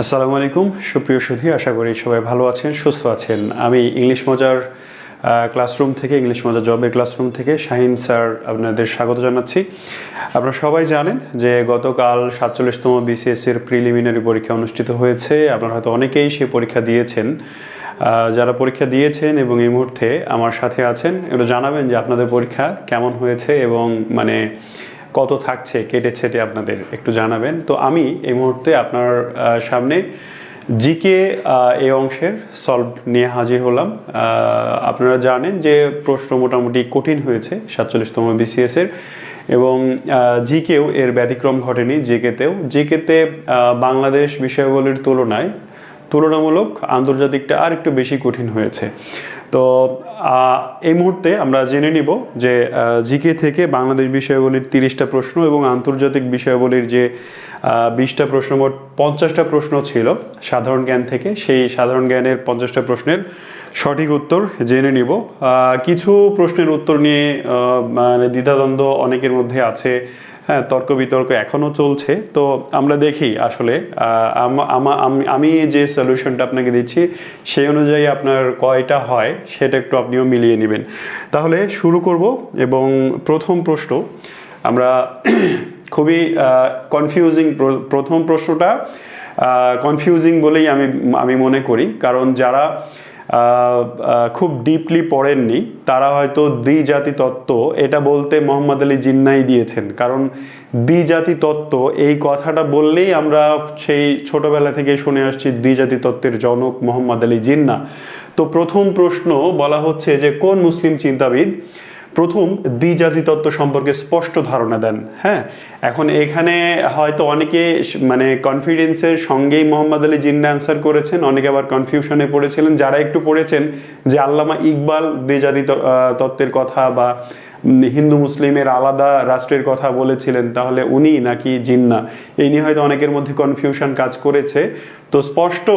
আসসালামু আলাইকুম সুপ্রিয় সুধী, আশা করি সবাই ভালো আছেন, সুস্থ আছেন। আমি ইংলিশ মজার ক্লাসরুম থেকে, ইংলিশ মজার জবের ক্লাসরুম থেকে শাহিন স্যার আপনাদের স্বাগত জানাচ্ছি। আপনারা সবাই জানেন যে গতকাল 47তম বিসিএসের প্রিলিমিনারি পরীক্ষা অনুষ্ঠিত হয়েছে। আপনারা হয়তো অনেকেই সেই পরীক্ষা দিয়েছেন। যারা পরীক্ষা দিয়েছেন এবং এই মুহূর্তে আমার সাথে আছেন, একটু জানাবেন যে আপনাদের পরীক্ষা কেমন হয়েছে এবং কত থাকছে কেটে ছেটে আপনাদের একটু জানাবেন। তো আমি এই মুহূর্তে আপনার সামনে জিকে এই অংশের সলভ নিয়ে হাজির হলাম। আপনারা জানেন যে প্রশ্ন মোটামুটি কঠিন হয়েছে 47তম বিসিএসের, এবং জিকেও এর ব্যতিক্রম ঘটেনি। জিকেতে বাংলাদেশ বিষয়াবলীর তুলনামূলক আন্তর্জাতিকটা আর একটু বেশি কঠিন হয়েছে। তো এই মুহূর্তে আমরা জেনে নিব যে জিকে থেকে বাংলাদেশ বিষয়াবলীর 30টা প্রশ্ন এবং আন্তর্জাতিক বিষয়াবলীর যে 20টা প্রশ্ন, মোট 50টা প্রশ্ন ছিল সাধারণ জ্ঞান থেকে। সেই সাধারণ জ্ঞানের 50টা প্রশ্নের সঠিক উত্তর জেনে নিব। কিছু প্রশ্নের উত্তর নিয়ে দ্বিধাদ্বন্দ্ব অনেকের মধ্যে আছে, হ্যাঁ, তর্ক বিতর্ক এখনও চলছে। তো আমরা দেখি আসলে আমি যে সলিউশনটা আপনাকে দিচ্ছি সেই অনুযায়ী আপনার কয়টা হয় সেটা একটু আপনিও মিলিয়ে নেবেন। তাহলে শুরু করব, এবং প্রথম প্রশ্ন আমরা খুবই প্রথম প্রশ্নটা কনফিউজিং বলেই আমি মনে করি, কারণ যারা খুব ডিপলি পড়েননি তারা হয়তো দ্বিজাতি তত্ত্ব এটা বলতে মোহাম্মদ আলী জিন্নাই দিয়েছেন। কারণ দ্বিজাতি তত্ত্ব এই কথাটা বললেই আমরা সেই ছোটবেলা থেকে শুনে আসছি দ্বিজাতি তত্ত্বের জনক মোহাম্মদ আলী জিন্না। তো প্রথম প্রশ্ন বলা হচ্ছে যে কোন মুসলিম চিন্তাবিদ প্রথম দ্বিজাতি তত্ত্ব সম্পর্কে স্পষ্ট ধারণা দেন। হ্যাঁ, এখন এখানে হয়তো অনেকে কনফিডেন্সের সঙ্গেই মোহাম্মদ আলী জিন্না অ্যান্সার করেছেন, অনেকে আবার কনফিউশনে পড়েছিলেন। যারা একটু পড়েছেন যে আল্লামা ইকবাল দ্বিজাতি তত্ত্বের কথা বা হিন্দু মুসলিমের আলাদা রাষ্ট্রের কথা বলেছিলেন, তাহলে উনি নাকি জিন্না, এই নিয়ে হয়তো অনেকের মধ্যে কনফিউশন কাজ করেছে। তো স্পষ্ট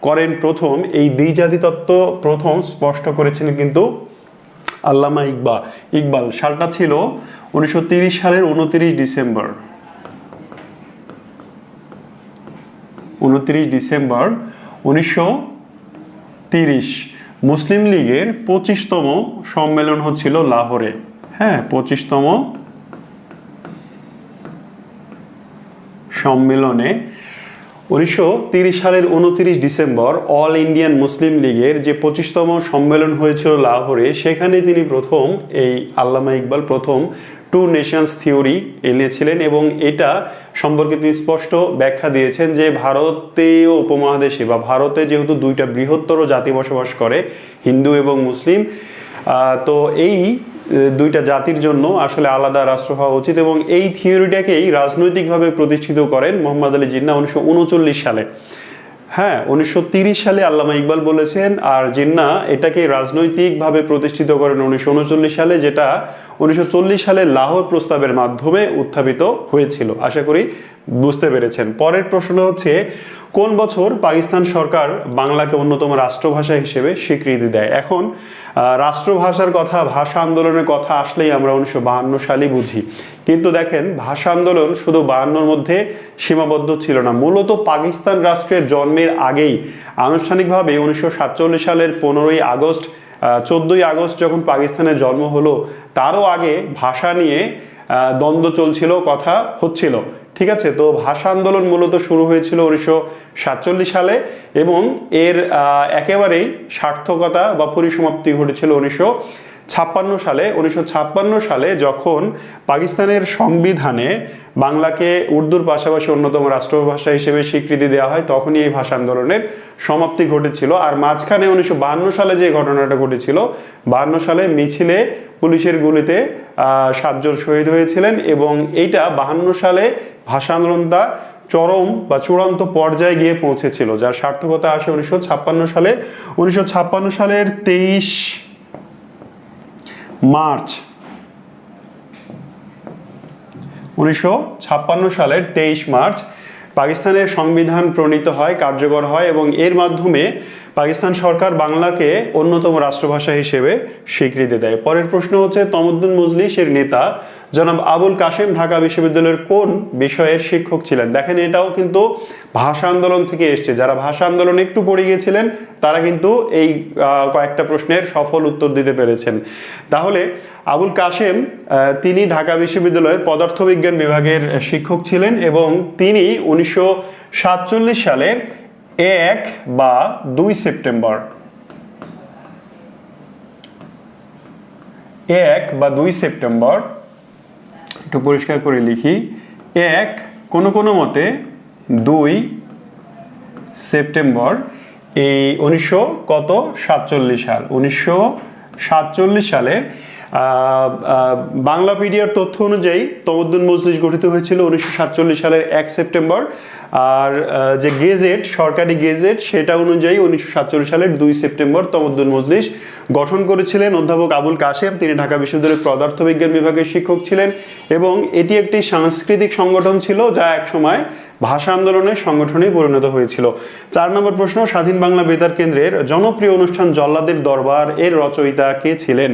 করেন প্রথম এই দ্বিজাতি তত্ত্ব প্রথম স্পষ্ট করেছিলেন কিন্তু আল্লামা ইকবাল। সালটা ছিল 1930 সালের 29 ডিসেম্বর। 29 ডিসেম্বর 1930 মুসলিম লীগের 25তম সম্মেলন হচ্ছিল লাহোরে। হ্যাঁ, 25তম সম্মেলনে 1930 সালের 29 ডিসেম্বর অল ইন্ডিয়ান মুসলিম লীগের যে 25তম সম্মেলন হয়েছিল লাহোরে, সেখানে তিনি প্রথম এই আল্লামা ইকবাল প্রথম টু নেশনস থিওরি এনেছিলেন, এবং এটা সম্পর্কে তিনি স্পষ্ট ব্যাখ্যা দিয়েছেন যে ভারতীয় উপমহাদেশে বা ভারতে যেহেতু দুইটা বৃহত্তর জাতি বসবাস করে, হিন্দু এবং মুসলিম, তো এই দুইটা জাতির জন্য আসলে আলাদা রাষ্ট্র হওয়া উচিত, এবং এই থিওরিটাকেই রাজনৈতিকভাবে প্রতিষ্ঠিত করেন মোহাম্মদ আলী জিন্না 1939 সালে। হ্যাঁ, 1930 সালে আল্লামা ইকবাল বলেছেন, আর জিন্না এটাকে রাজনৈতিকভাবে প্রতিষ্ঠিত করেন 1939 সালে, যেটা 1940 সালে লাহোর প্রস্তাবের মাধ্যমে উত্থাপিত হয়েছিল। আশা করি বুঝতে পেরেছেন। পরের প্রশ্ন হচ্ছে কোন বছর পাকিস্তান সরকার বাংলাকে অন্যতম রাষ্ট্রভাষা হিসেবে স্বীকৃতি দেয়? এখন রাষ্ট্রভাষার কথা, ভাষা আন্দোলনের কথা আসলেই আমরা 1952 সালই বুঝি, কিন্তু দেখেন ভাষা আন্দোলন শুধু 52-র মধ্যে সীমাবদ্ধ ছিল না। মূলত পাকিস্তান রাষ্ট্রের জন্মের আগেই আনুষ্ঠানিকভাবে 1947 সালের 15ই আগস্ট 14ই আগস্ট যখন পাকিস্তানের জন্ম হলো, তারও আগে ভাষা নিয়ে দ্বন্দ্ব চলছিল, কথা হচ্ছিল। ঠিক আছে, তো ভাষা আন্দোলন মূলত শুরু হয়েছিল 1947 সালে, এবং এর একেবারেই সার্থকতা বা পরিসমাপ্তি ঘটেছিল 1956 সালে। 1956 সালে যখন পাকিস্তানের সংবিধানে বাংলাকে উর্দুর পাশাপাশি অন্যতম রাষ্ট্রভাষা হিসেবে স্বীকৃতি দেওয়া হয়, তখনই এই ভাষা আন্দোলনের সমাপ্তি ঘটেছিল। আর মাঝখানে 1952 সালে যে ঘটনাটা ঘটেছিল, 52 সালে মিছিলে পুলিশের গুলিতে 7 জন শহীদ হয়েছিলেন, এবং এইটা 52 সালে ভাষা আন্দোলনটা চরম বা চূড়ান্ত পর্যায়ে গিয়ে পৌঁছেছিল, যার সার্থকতা আসে 1956 সালে। 1956 সালের 23 মার্চ 1956 সালের 23 মার্চ পাকিস্তানের সংবিধান প্রণীত হয়, কার্যকর হয়, এবং এর মাধ্যমে পাকিস্তান সরকার বাংলাকে অন্যতম রাষ্ট্রভাষা হিসেবে স্বীকৃতি দেয়? পরের প্রশ্ন হচ্ছে তমদ্দুন মজলিসের নেতা জনাব আবুল কাশেম ঢাকা বিশ্ববিদ্যালয়ের কোন বিষয়ের শিক্ষক ছিলেন? দেখেন এটাও কিন্তু ভাষা আন্দোলন থেকে এসছে। যারা ভাষা আন্দোলনে একটু পড়ে গিয়েছিলেন তারা কিন্তু এই কয়েকটা প্রশ্নের সফল উত্তর দিতে পেরেছেন। তাহলে আবুল কাশেম তিনি ঢাকা বিশ্ববিদ্যালয়ের পদার্থবিজ্ঞান বিভাগের শিক্ষক ছিলেন এবং তিনি 1947 সালের 1 বা 2 সেপ্টেম্বর 1 বা 2 সেপ্টেম্বর একটু পরিষ্কার করে লিখি, 1 কোনো মতে 2 সেপ্টেম্বর এই 1947 সাল 1947 সালের বাংলাপিডিয়ার তথ্য অনুযায়ী তমদ্দুন মজলিস গঠিত হয়েছিল 1947 সালের 1 সেপ্টেম্বর। আর যে গেজেট, সরকারি গেজেট, সেটা অনুযায়ী 1947 সালের 2 সেপ্টেম্বর তমদ্দুন মজলিস গঠন করেছিলেন অধ্যাপক আবুল কাশেম। তিনি ঢাকা বিশ্ববিদ্যালয়ের পদার্থবিজ্ঞান বিভাগের শিক্ষক ছিলেন এবং এটি একটি সাংস্কৃতিক সংগঠন ছিল যা একসময় ভাষা আন্দোলনের সংগঠনে পরিণত হয়েছিল। 4 নম্বর প্রশ্ন, স্বাধীন বাংলা বেতার কেন্দ্রের জনপ্রিয় অনুষ্ঠান জল্লাদের দরবার এর রচয়িতা কে ছিলেন?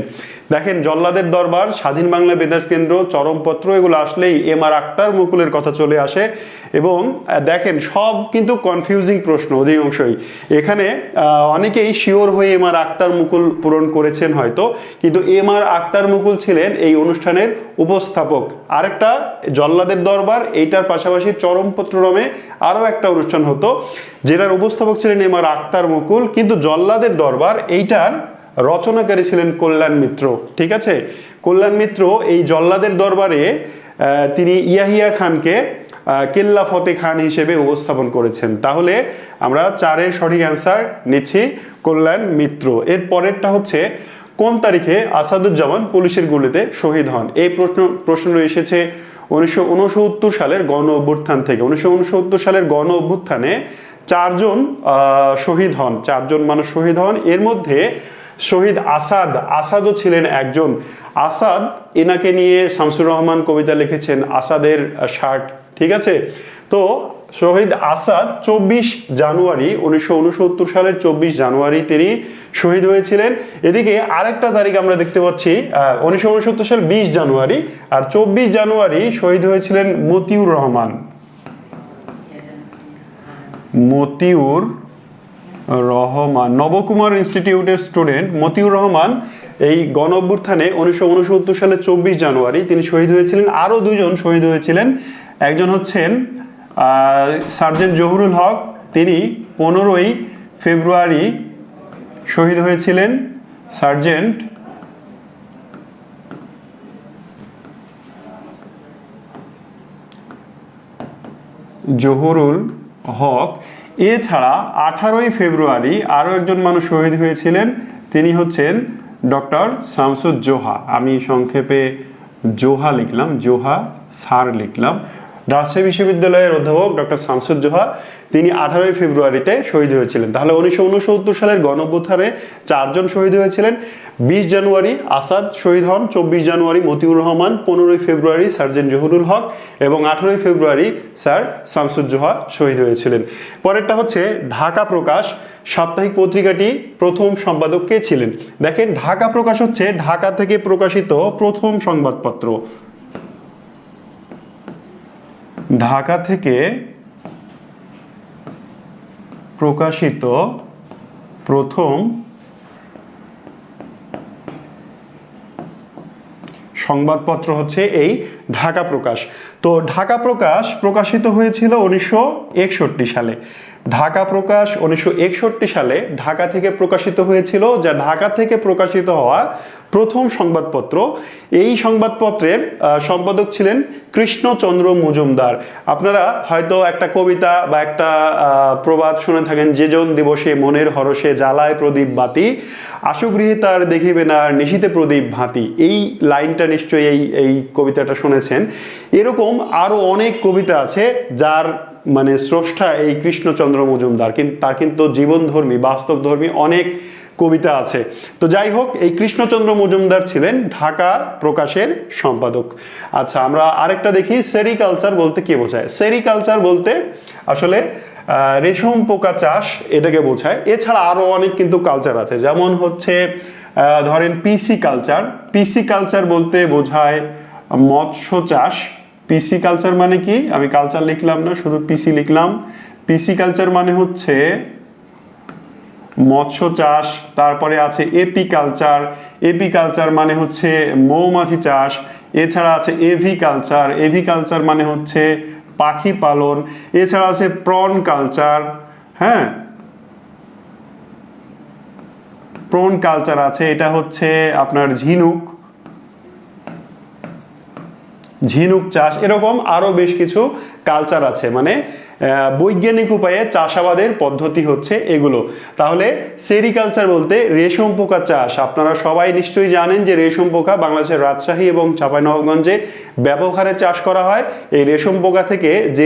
দেখেন জল্লাদের দরবার, স্বাধীন বাংলা বেতার কেন্দ্র, চরমপত্র, এগুলো আসলেই এম.আর. আক্তার মুকুলের কথা চলে আসে। এবং দেখেন সব কিন্তু কনফিউজিং প্রশ্ন অধিকাংশই। এখানে অনেকেই শিওর হয়ে এম.আর. আক্তার মুকুল পূরণ করেছেন হয়তো, কিন্তু এম.আর. আক্তার মুকুল ছিলেন এই অনুষ্ঠানের উপস্থাপক। আরেকটা জল্লাদের দরবার, এইটার পাশাপাশি চরমপত্র নামে আরও একটা অনুষ্ঠান হতো যেটার উপস্থাপক ছিলেন এম.আর. আক্তার মুকুল, কিন্তু জল্লাদের দরবার এইটার রচনাকারী ছিলেন কল্যাণ মিত্র। ঠিক আছে, কল্যাণ মিত্র এই জল্লাদের দরবারে তিনি ইয়াহিয়া খানকে কেল্লা ফতে খান হিসেবে উপস্থাপন করেছেন। তাহলে আমরা 4-এর সঠিক অ্যান্সার নিচ্ছি কল্যাণ মিত্র। এর পরেরটা হচ্ছে কোন তারিখে আসাদুজ্জামান পুলিশের গুলিতে শহীদ হন? এই প্রশ্ন এসেছে 1969 সালের গণ অভ্যুত্থান থেকে। 1969 সালের গণ অভ্যুত্থানে 4 জন শহীদ হন, 4 জন মানুষ শহীদ হন। এর মধ্যে শহীদ আসাদও ছিলেন একজন। আসাদ, এনাকে নিয়ে শামসুর রহমান কবিতা লিখেছেন আসাদের শার্ট। ঠিক আছে, তো শহীদ আসাদ 24 জানুয়ারি 1969 সালের 24 জানুয়ারি তিনি শহীদ হয়েছিলেন। এদিকে আরেকটা তারিখ আমরা দেখতে পাচ্ছি 1969 সাল 20 জানুয়ারি, আর 24 জানুয়ারি শহীদ হয়েছিলেন মতিউর রহমান। নবকুমার ইনস্টিটিউটের স্টুডেন্ট মতিউর রহমান এই গণ অভ্যুত্থানে 1969 সালের 24 জানুয়ারি তিনি শহীদ হয়েছিলেন। আরও 2 জন শহীদ হয়েছিলেন। একজন হচ্ছেন সার্জেন্ট জহুরুল হক, তিনি 15ই ফেব্রুয়ারি শহীদ হয়েছিলেন। সার্জেন্ট জহুরুল হক। এছাড়া 18ই ফেব্রুয়ারি আরও একজন মানুষ শহীদ হয়েছিলেন, তিনি হচ্ছেন ডক্টর শামসুজ্জোহা। আমি সংক্ষেপে জোহা লিখলাম, জোহা স্যার লিখলাম। রাজশাহী বিশ্ববিদ্যালয়ের অধ্যাপক ডক্টর শামসুজ্জোহা, তিনি 18ই ফেব্রুয়ারিতে শহীদ হয়েছিলেন। তাহলে 1969 সালের গণ অভ্যুত্থানে 4 জন শহীদ হয়েছিলেন। 20 জানুয়ারি আসাদ শহীদ হন, 24 জানুয়ারি মতিউর রহমান, 15ই ফেব্রুয়ারি সার্জেন্ট জহুরুল হক এবং 18ই ফেব্রুয়ারি স্যার শামসুজ্জোহা শহীদ হয়েছিলেন। পরেরটা হচ্ছে ঢাকা প্রকাশ সাপ্তাহিক পত্রিকাটি প্রথম সম্পাদক কে ছিলেন? দেখেন ঢাকা প্রকাশ হচ্ছে ঢাকা থেকে প্রকাশিত প্রথম সংবাদপত্র। ঢাকা থেকে প্রকাশিত প্রথম সংবাদপত্র হচ্ছে এই ঢাকা প্রকাশ। তো ঢাকা প্রকাশ প্রকাশিত হয়েছিল 1961 সালে। ঢাকা প্রকাশ 1961 সালে ঢাকা থেকে প্রকাশিত হয়েছিল, যা ঢাকা থেকে প্রকাশিত হওয়া প্রথম সংবাদপত্র। এই সংবাদপত্রের সম্পাদক ছিলেন কৃষ্ণচন্দ্র মজুমদার। আপনারা হয়তো একটা কবিতা বা একটা প্রবাদ শুনে থাকেন, যেজন দিবসে মনের হরষে জ্বালায় প্রদীপ বাতি, আশুগৃহে তার দেখিবে না নিশীতে প্রদীপ ভাতি। এই লাইনটা নিশ্চয়ই এই কবিতাটা শুনেছেন। এরকম আরো অনেক কবিতা আছে যার মানে স্রষ্টা এই কৃষ্ণচন্দ্র মজুমদার, কিন্তু তার কিন্তু জীবনধর্মী বাস্তবধর্মী অনেক কবিতা আছে। তো যাই হোক, এই কৃষ্ণচন্দ্র মজুমদার ছিলেন ঢাকা প্রকাশের সম্পাদক। আচ্ছা, আমরা আরেকটা দেখি, সেরিকালচার বলতে কি বোঝায়? সেরিকালচার বলতে আসলে রেশম পোকা চাষ এটাকে বোঝায়। এছাড়া আরো অনেক কিন্তু কালচার আছে, যেমন হচ্ছে ধরেন পিসি কালচার। পিসি কালচার বলতে বোঝায় মৎস্য চাষ। পিসি কালচার মানে কি, আমি কালচার লিখলাম না, শুধু পিসি লিখলাম। পিসি কালচার মানে হচ্ছে মৎস্য চাষ। তারপরে আছে এপি কালচার। এপি কালচার মানে হচ্ছে মৌমাছি চাষ। এছাড়া আছে এভি কালচার। এভি কালচার মানে হচ্ছে পাখি পালন। এছাড়া আছে প্রন কালচার। হ্যাঁ, প্রন কালচার আছে, এটা হচ্ছে আপনার ঝিনুক চাষ। এরকম আরো বেশ কিছু কালচার আছে, মানে বৈজ্ঞানিক উপায়ে চাষাবাদের পদ্ধতি হচ্ছে এগুলো। তাহলে সেরিকালচার বলতে রেশম পোকা চাষ। আপনারা সবাই নিশ্চয়ই জানেন যে রেশম পোকা বাংলাদেশের রাজশাহী এবং চাঁপাইনবাবগঞ্জে ব্যাপক হারে চাষ করা হয়। এই রেশম পোকা থেকে যে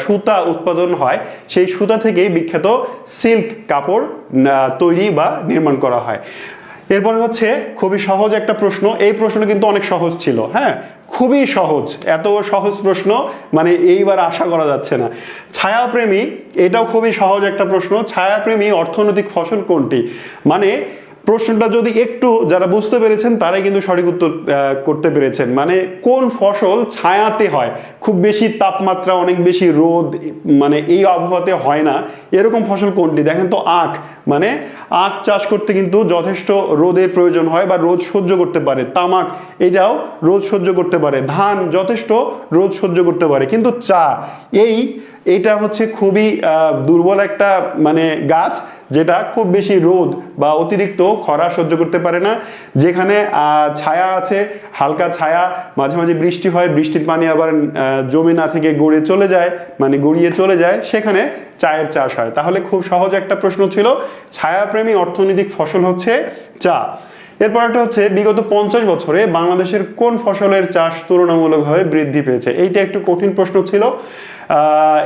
সুতা উৎপাদন হয়, সেই সুতা থেকেই বিখ্যাত সিল্ক কাপড় তৈরি বা নির্মাণ করা হয়। এরপরে হচ্ছে খুবই সহজ একটা প্রশ্ন। এই প্রশ্নটা কিন্তু অনেক সহজ ছিল, হ্যাঁ, খুবই সহজ। এত সহজ প্রশ্ন মানে এইবার আশা করা যাচ্ছে না। ছায়াপ্রেমী, এটাও খুবই সহজ একটা প্রশ্ন। ছায়াপ্রেমী অর্থনৈতিক ফসল কোনটি? মানে প্রশ্নটা যদি একটু যারা বুঝতে পেরেছেন তারাই কিন্তু সঠিক উত্তর করতে পেরেছেন। মানে কোন ফসল ছায়াতে হয়, খুব বেশি তাপমাত্রা, অনেক বেশি রোদ, মানে এই আবহাওয়াতে হয় না, এরকম ফসল কোনটি? দেখেন তো, আখ। মানে আখ চাষ করতে কিন্তু যথেষ্ট রোদের প্রয়োজন হয় বা রোদ সহ্য করতে পারে। তামাক, এটাও রোদ সহ্য করতে পারে। ধান যথেষ্ট রোদ সহ্য করতে পারে। কিন্তু চা, এটা হচ্ছে খুবই দুর্বল একটা মানে গাছ, যেটা খুব বেশি রোদ বা অতিরিক্ত খরা সহ্য করতে পারে না। যেখানে ছায়া আছে, হালকা ছায়া, মাঝে মাঝে বৃষ্টি হয়, বৃষ্টির পানি আবার জমে না থেকে গড়িয়ে চলে যায়, সেখানে চায়ের চাষ হয়। তাহলে খুব সহজ একটা প্রশ্ন ছিল। ছায়াপ্রেমী অর্থনৈতিক ফসল হচ্ছে চা। এরপর একটা হচ্ছে বিগত 50 বছরে বাংলাদেশের কোন ফসলের চাষ তুলনামূলকভাবে বৃদ্ধি পেয়েছে? এইটা একটু কঠিন প্রশ্ন ছিল।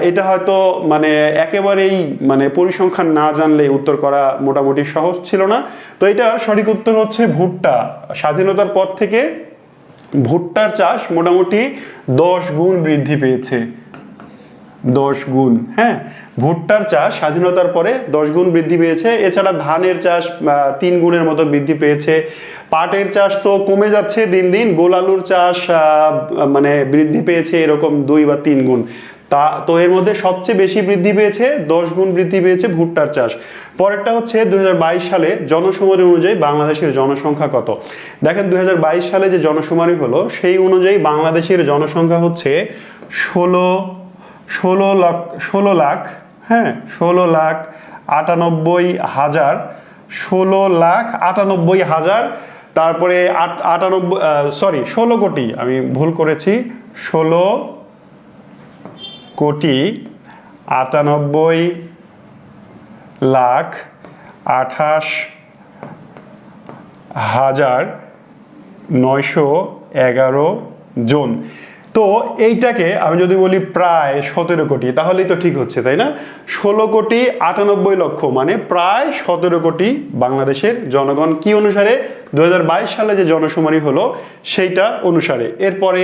এটা হয়তো মানে একেবারেই মানে পরিসংখ্যান না জানলে উত্তর করা মোটামুটি সহজ ছিল না। তো এটার সঠিক উত্তর হচ্ছে ভুট্টা। স্বাধীনতার পর থেকে ভুট্টার চাষ মোটামুটি 10 গুণ বৃদ্ধি পেয়েছে। 10 গুণ, হ্যাঁ, ভুট্টার চাষ স্বাধীনতার পরে 10 গুণ বৃদ্ধি পেয়েছে। এছাড়া ধানের চাষ 3 গুণের মতো বৃদ্ধি পেয়েছে। পাটের চাষ তো কমে যাচ্ছে দিন দিন। গোল আলুর চাষ মানে বৃদ্ধি পেয়েছে এরকম 2 বা 3 গুণ। তো এর মধ্যে সবচেয়ে বেশি বৃদ্ধি পেয়েছে, 10 গুণ বৃদ্ধি পেয়েছে ভুট্টার চাষ। পরেরটা হচ্ছে 2022 সালে জনশুমারি অনুযায়ী বাংলাদেশের জনসংখ্যা কত? দেখেন 2022 সালে যে জনশুমারি হলো, সেই অনুযায়ী বাংলাদেশের জনসংখ্যা হচ্ছে 16 লাখ, হ্যাঁ, 16,98,000, তারপরে 16 কোটি, আমি ভুল করেছি, 16,98,911 জন। তো এইটাকে আমি যদি বলি প্রায় 17 কোটি, তাহলেই তো ঠিক হচ্ছে, তাই না? 16,98,00,000 মানে প্রায় 17 কোটি বাংলাদেশের জনগণ। কি অনুসারে? 2022 সালে যে জনশুমারি হলো সেইটা অনুসারে। এরপরে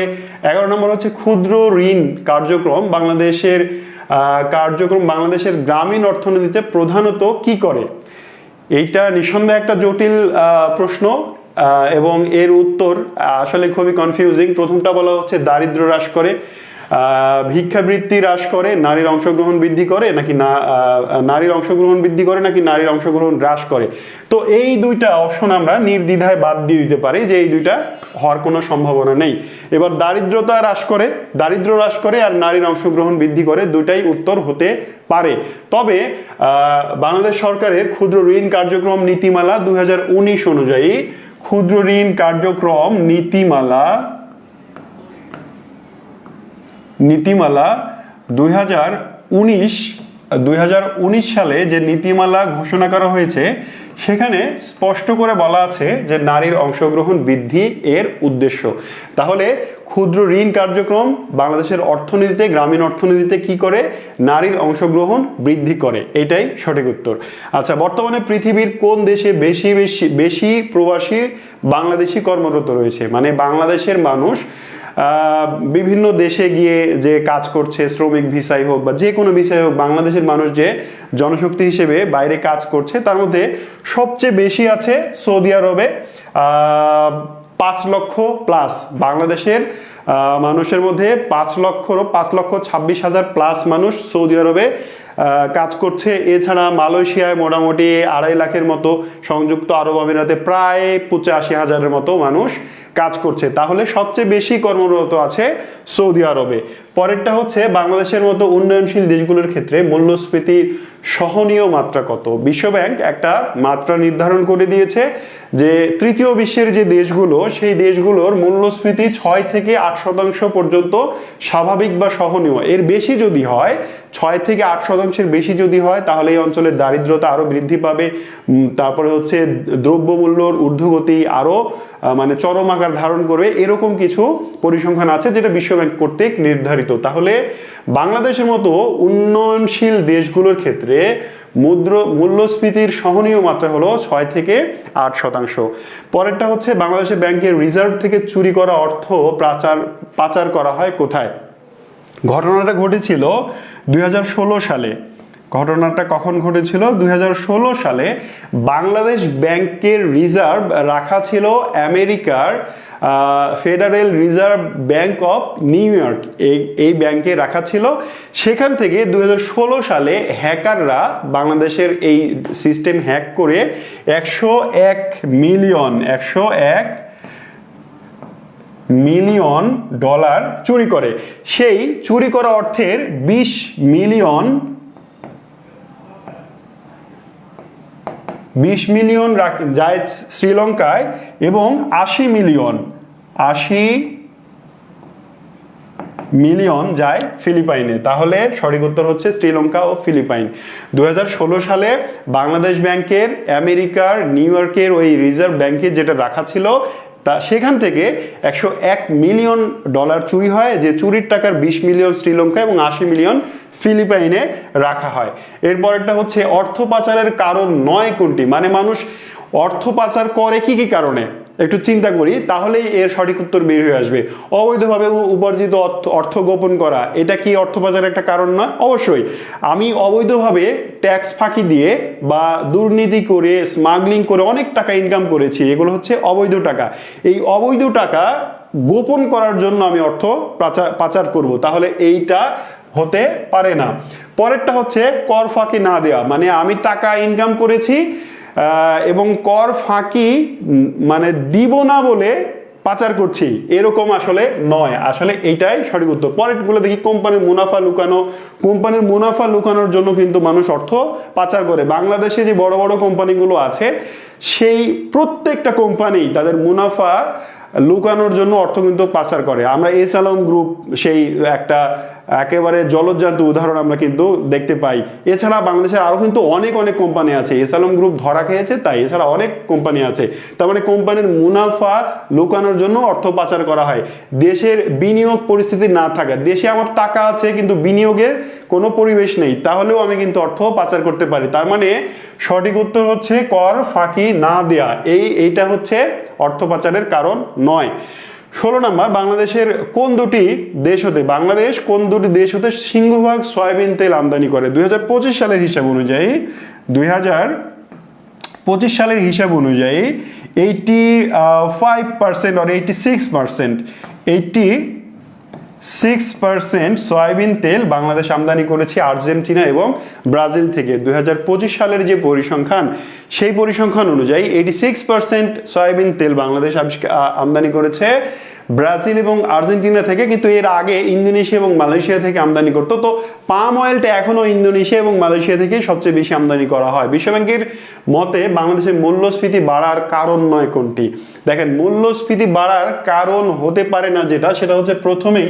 11 নম্বর হচ্ছে ক্ষুদ্র ঋণ কার্যক্রম। বাংলাদেশের গ্রামীণ অর্থনীতিতে প্রধানত কি করে? এইটা নিঃসন্দেহে একটা জটিল প্রশ্ন এবং এর উত্তর আসলে খুবই কনফিউজিং। প্রথমটা বলা হচ্ছে দারিদ্র্য হ্রাস করে, ভিক্ষাবৃত্তি হ্রাস করে, নারীর অংশগ্রহণ বৃদ্ধি করে, নাকি নারীর অংশগ্রহণ বৃদ্ধি করে, নাকি নারীর অংশগ্রহণ হ্রাস করে। তো এই দুইটা অপশন আমরা নির্দ্বিধায় বাদ দিয়ে দিতে পারি যে এই দুইটা হওয়ার কোনো সম্ভাবনা নেই। এবার দারিদ্র হ্রাস করে আর নারীর অংশগ্রহণ বৃদ্ধি করে, দুইটাই উত্তর হতে পারে। তবে বাংলাদেশ সরকারের ক্ষুদ্র ঋণ কার্যক্রম নীতিমালা 2019 অনুযায়ী, ক্ষুদ্র ঋণ কার্যক্রম নীতিমালা 2019 সালে যে নীতিমালা ঘোষণা করা হয়েছে, সেখানে স্পষ্ট করে বলা আছে যে নারীর অংশগ্রহণ বৃদ্ধি এর উদ্দেশ্য। তাহলে ক্ষুদ্র ঋণ কার্যক্রম বাংলাদেশের অর্থনীতিতে, গ্রামীণ অর্থনীতিতে কি করে? নারীর অংশগ্রহণ বৃদ্ধি করে। এটাই সঠিক উত্তর। আচ্ছা, বর্তমানে পৃথিবীর কোন দেশে বেশি প্রবাসী বাংলাদেশি কর্মরত রয়েছে? মানে বাংলাদেশের মানুষ বিভিন্ন দেশে গিয়ে যে কাজ করছে, শ্রমিক ভিসাই হোক বা যে কোনো ভিসাই হোক, বাংলাদেশের মানুষ যে জনশক্তি হিসেবে বাইরে কাজ করছে তার মধ্যে সবচেয়ে বেশি আছে সৌদি আরবে 5 লক্ষ প্লাস। বাংলাদেশের মানুষের মধ্যে 5,26,000 প্লাস মানুষ সৌদি আরবে কাজ করছে। এছাড়া মালয়েশিয়ায় মোটামুটি 2.5 লাখের মতো, সংযুক্ত আরব আমিরাতে প্রায় 85,000-এর মতো মানুষ কাজ করছে। তাহলে সবচেয়ে বেশি কর্মরত আছে সৌদি আরবে। পরেরটা হচ্ছে বাংলাদেশের মতো উন্নয়নশীল দেশগুলোর ক্ষেত্রে মূল্যস্ফীতির সহনীয় মাত্রা কত। বিশ্বব্যাংক একটা মাত্রা নির্ধারণ করে দিয়েছে যে তৃতীয় বিশ্বের যে দেশগুলো, সেই দেশগুলোর মূল্যস্ফীতি 6 থেকে 8% পর্যন্ত স্বাভাবিক বা সহনীয়। এর বেশি যদি হয়, 6 থেকে 8%-এর বেশি যদি হয়, তাহলে এই অঞ্চলের দারিদ্রতা আরো বৃদ্ধি পাবে। তারপরে হচ্ছে দ্রব্যমূল্যর ঊর্ধ্বগতি আরো মানে চরম আকার ধারণ করবে। এরকম কিছু পরিসংখ্যান আছে যেটা বিশ্বব্যাংক কর্তৃক নির্ধারিত। তাহলে বাংলাদেশের মতো উন্নয়নশীল দেশগুলোর ক্ষেত্রে মূল্যস্ফীতির সহনীয় মাত্রা হলো 6 থেকে 8%। পরেরটা হচ্ছে বাংলাদেশের ব্যাংকের রিজার্ভ থেকে চুরি করা অর্থ পাচার করা হয় কোথায়। ঘটনাটা ঘটেছিল 2016 সালে। ঘটনাটা কখন ঘটেছিল? 2016 সালে বাংলাদেশ ব্যাংকের রিজার্ভ রাখা ছিল আমেরিকার federal reserve bank of new York, এই ব্যাংকে রাখা ছিল। সেখান থেকে 2016 সালে হ্যাকাররা বাংলাদেশের এই সিস্টেম হ্যাক করে 101 মিলিয়ন ডলার চুরি করে। সেই চুরি করা অর্থের 20 মিলিয়ন যায় শ্রীলঙ্কায় এবং 80 মিলিয়ন যায় ফিলিপাইনে। তাহলে সঠিক উত্তর হচ্ছে শ্রীলঙ্কা ও ফিলিপাইন। 2016 সালে বাংলাদেশ ব্যাংকের আমেরিকার নিউ ইয়র্কের ওই রিজার্ভ ব্যাংকে যেটা রাখা ছিল, তা সেখান থেকে 101 মিলিয়ন ডলার চুরি হয়, যে চুরির টাকার 20 মিলিয়ন শ্রীলঙ্কা এবং 80 মিলিয়ন ফিলিপাইনে রাখা হয়। এরপরেরটা হচ্ছে অর্থ পাচারের কারণ নয় কোনটি। মানে মানুষ অর্থ পাচার করে কি কি কারণে, একটু চিন্তা করি তাহলেই এর সঠিক উত্তর বের হয়ে আসবে। অবৈধভাবে উপার্জিত অর্থ গোপন করা, এটা কি অর্থ পাচারের একটা কারণ না? অবশ্যই। আমি অবৈধভাবে ট্যাক্স ফাঁকি দিয়ে বা দুর্নীতি করে, স্মাগলিং করে অনেক টাকা ইনকাম করেছি, এগুলো হচ্ছে অবৈধ টাকা। এই অবৈধ টাকা গোপন করার জন্য আমি অর্থ পাচার করব, তাহলে এইটা হতে পারে না। পরেরটা হচ্ছে কর ফাঁকি না দেওয়া, মানে আমি টাকা ইনকাম করেছি এবং কর ফাঁকি মানে দিব না বলে পাচার করছি, এরকম আসলে নয়। আসলে এইটাই সঠিক উত্তর। পরেরগুলো দেখি কোম্পানির মুনাফা লুকানো। কোম্পানির মুনাফা লুকানোর জন্য কিন্তু মানুষ অর্থ পাচার করে। বাংলাদেশে যে বড় বড় কোম্পানিগুলো আছে, সেই প্রত্যেকটা কোম্পানি তাদের মুনাফা লুকানোর জন্য অর্থ কিন্তু পাচার করে। আমরা এস আলম গ্রুপ সেই একটা একেবারে জলজ্যান্ত উদাহরণ আমরা কিন্তু দেখতে পাই। এছাড়া বাংলাদেশের আরো কিন্তু অনেক কোম্পানি আছে। এস আলম গ্রুপ ধরা খেয়েছে তাই, এছাড়া অনেক কোম্পানি আছে। তার মানে কোম্পানির মুনাফা লুকানোর জন্য অর্থ পাচার করা হয়। দেশের বিনিয়োগ পরিস্থিতি না থাকা, দেশে আমার টাকা আছে কিন্তু বিনিয়োগের কোনো পরিবেশ নেই, তাহলেও আমি কিন্তু অর্থ পাচার করতে পারি। তার মানে সঠিক উত্তর হচ্ছে কর ফাঁকি না দেয়া, এইটা হচ্ছে অর্থ পাচারের কারণ নয়। 16 নম্বর, বাংলাদেশের কোন দুটি দেশ হতে সিংহভাগ সয়াবিন তেল আমদানি করে? 2025 সালের হিসাব অনুযায়ী 85% or 86% সয়াবিন তেল বাংলাদেশ আমদানি করেছে আর্জেন্টিনা এবং ব্রাজিল থেকে। 2025 সালের যে পরিসংখ্যান, সেই পরিসংখ্যান অনুযায়ী 86% সয়াবিন তেল বাংলাদেশ আমদানি করেছে ব্রাজিল এবং আর্জেন্টিনা থেকে, কিন্তু এর আগে ইন্দোনেশিয়া এবং মালয়েশিয়া থেকে আমদানি করতো। তো পাম অয়েলটা এখনো ইন্দোনেশিয়া এবং মালয়েশিয়া থেকে সবচেয়ে বেশি আমদানি করা হয়। বিশ্বব্যাংকের মতে বাংলাদেশের মূল্যস্ফীতি বাড়ার কারণ নয় কোনটি? দেখেন, মূল্যস্ফীতি বাড়ার কারণ হতে পারে না যেটা, সেটা হচ্ছে প্রথমেই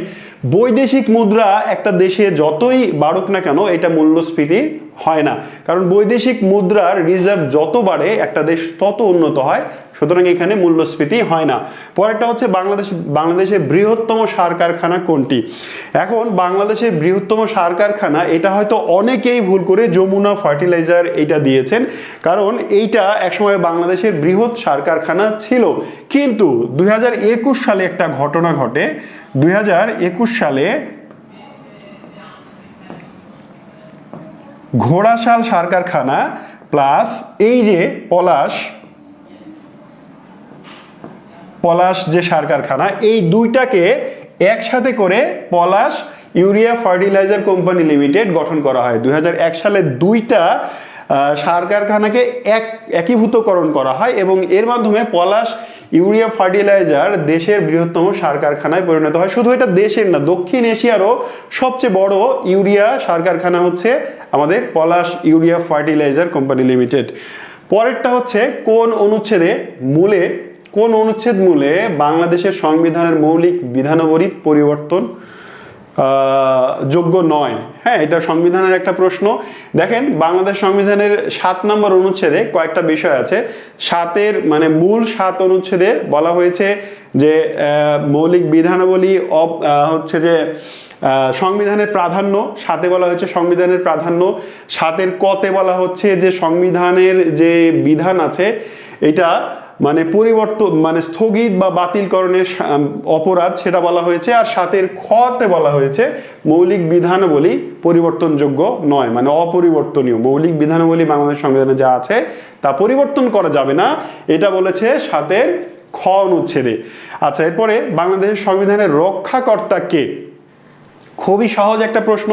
বৈদেশিক মুদ্রা একটা দেশে যতই বাড়ুক না কেন, এটা মূল্যস্ফীতি হয় না। কারণ বৈদেশিক মুদ্রার রিজার্ভ যত বাড়ে একটা দেশ তত উন্নত হয়। সুতরাং এখানে মূল্যস্ফীতি হয় না। পরেরটা হচ্ছে বাংলাদেশের বৃহত্তম সার কারখানা কোনটি? এখন বাংলাদেশের বৃহত্তম সার কারখানা, এটা হয়তো অনেকেই ভুল করে যমুনা ফার্টিলাইজার এটা দিয়েছেন, কারণ এইটা একসময় বাংলাদেশের বৃহৎ সার কারখানা ছিল। কিন্তু 2021 সালে একটা ঘটনা ঘটে। 2021 সালে ঘোড়াশাল সার কারখানা প্লাস এই যে পলাশ যে সার কারখানা, এই দুইটাকে একসাথে করে পলাশ ইউরিয়া ফার্টিলাইজার কোম্পানি লিমিটেড গঠন করা হয়। 2001 সালে দুইটা সার কারখানাকে একীভূতকরণ করা হয় এবং এর মাধ্যমে পলাশ ইউরিয়া ফার্টিলাইজার দেশের বৃহত্তম সার কারখানায় পরিণত হয়। শুধু এটা দেশের না, দক্ষিণ এশিয়ারও সবচেয়ে বড় ইউরিয়া সার কারখানা হচ্ছে আমাদের পলাশ ইউরিয়া ফার্টিলাইজার কোম্পানি লিমিটেড। পরেরটা হচ্ছে কোন অনুচ্ছেদ মূলে বাংলাদেশের সংবিধানের মৌলিক বিধানাবলী পরিবর্তন যোগ্য নয়? হ্যাঁ, এটা সংবিধানের একটা প্রশ্ন। দেখেন, বাংলাদেশ সংবিধানের 7 নম্বর অনুচ্ছেদে কয়েকটা বিষয় আছে। মূল 7 অনুচ্ছেদে বলা হয়েছে যে মৌলিক বিধানাবলী হচ্ছে যে সংবিধানের প্রাধান্য, 7-এ বলা হয়েছে সংবিধানের প্রাধান্য। 7-এর কতে বলা হচ্ছে যে সংবিধানের যে বিধান আছে এটা স্থগিত বা বাতিলকরণের অপরাধ, সেটা বলা হয়েছে। আর 7-এর খতে বলা হয়েছে মৌলিক বিধানাবলী পরিবর্তনযোগ্য নয়, অপরিবর্তনীয়। মৌলিক বিধানাবলী বাংলাদেশ সংবিধানে যা আছে তা পরিবর্তন করা যাবে না, এটা বলেছে 7-এর খ অনুচ্ছেদে। আচ্ছা, এরপরে বাংলাদেশের সংবিধানের রক্ষাকর্তা কে? খুবই সহজ একটা প্রশ্ন।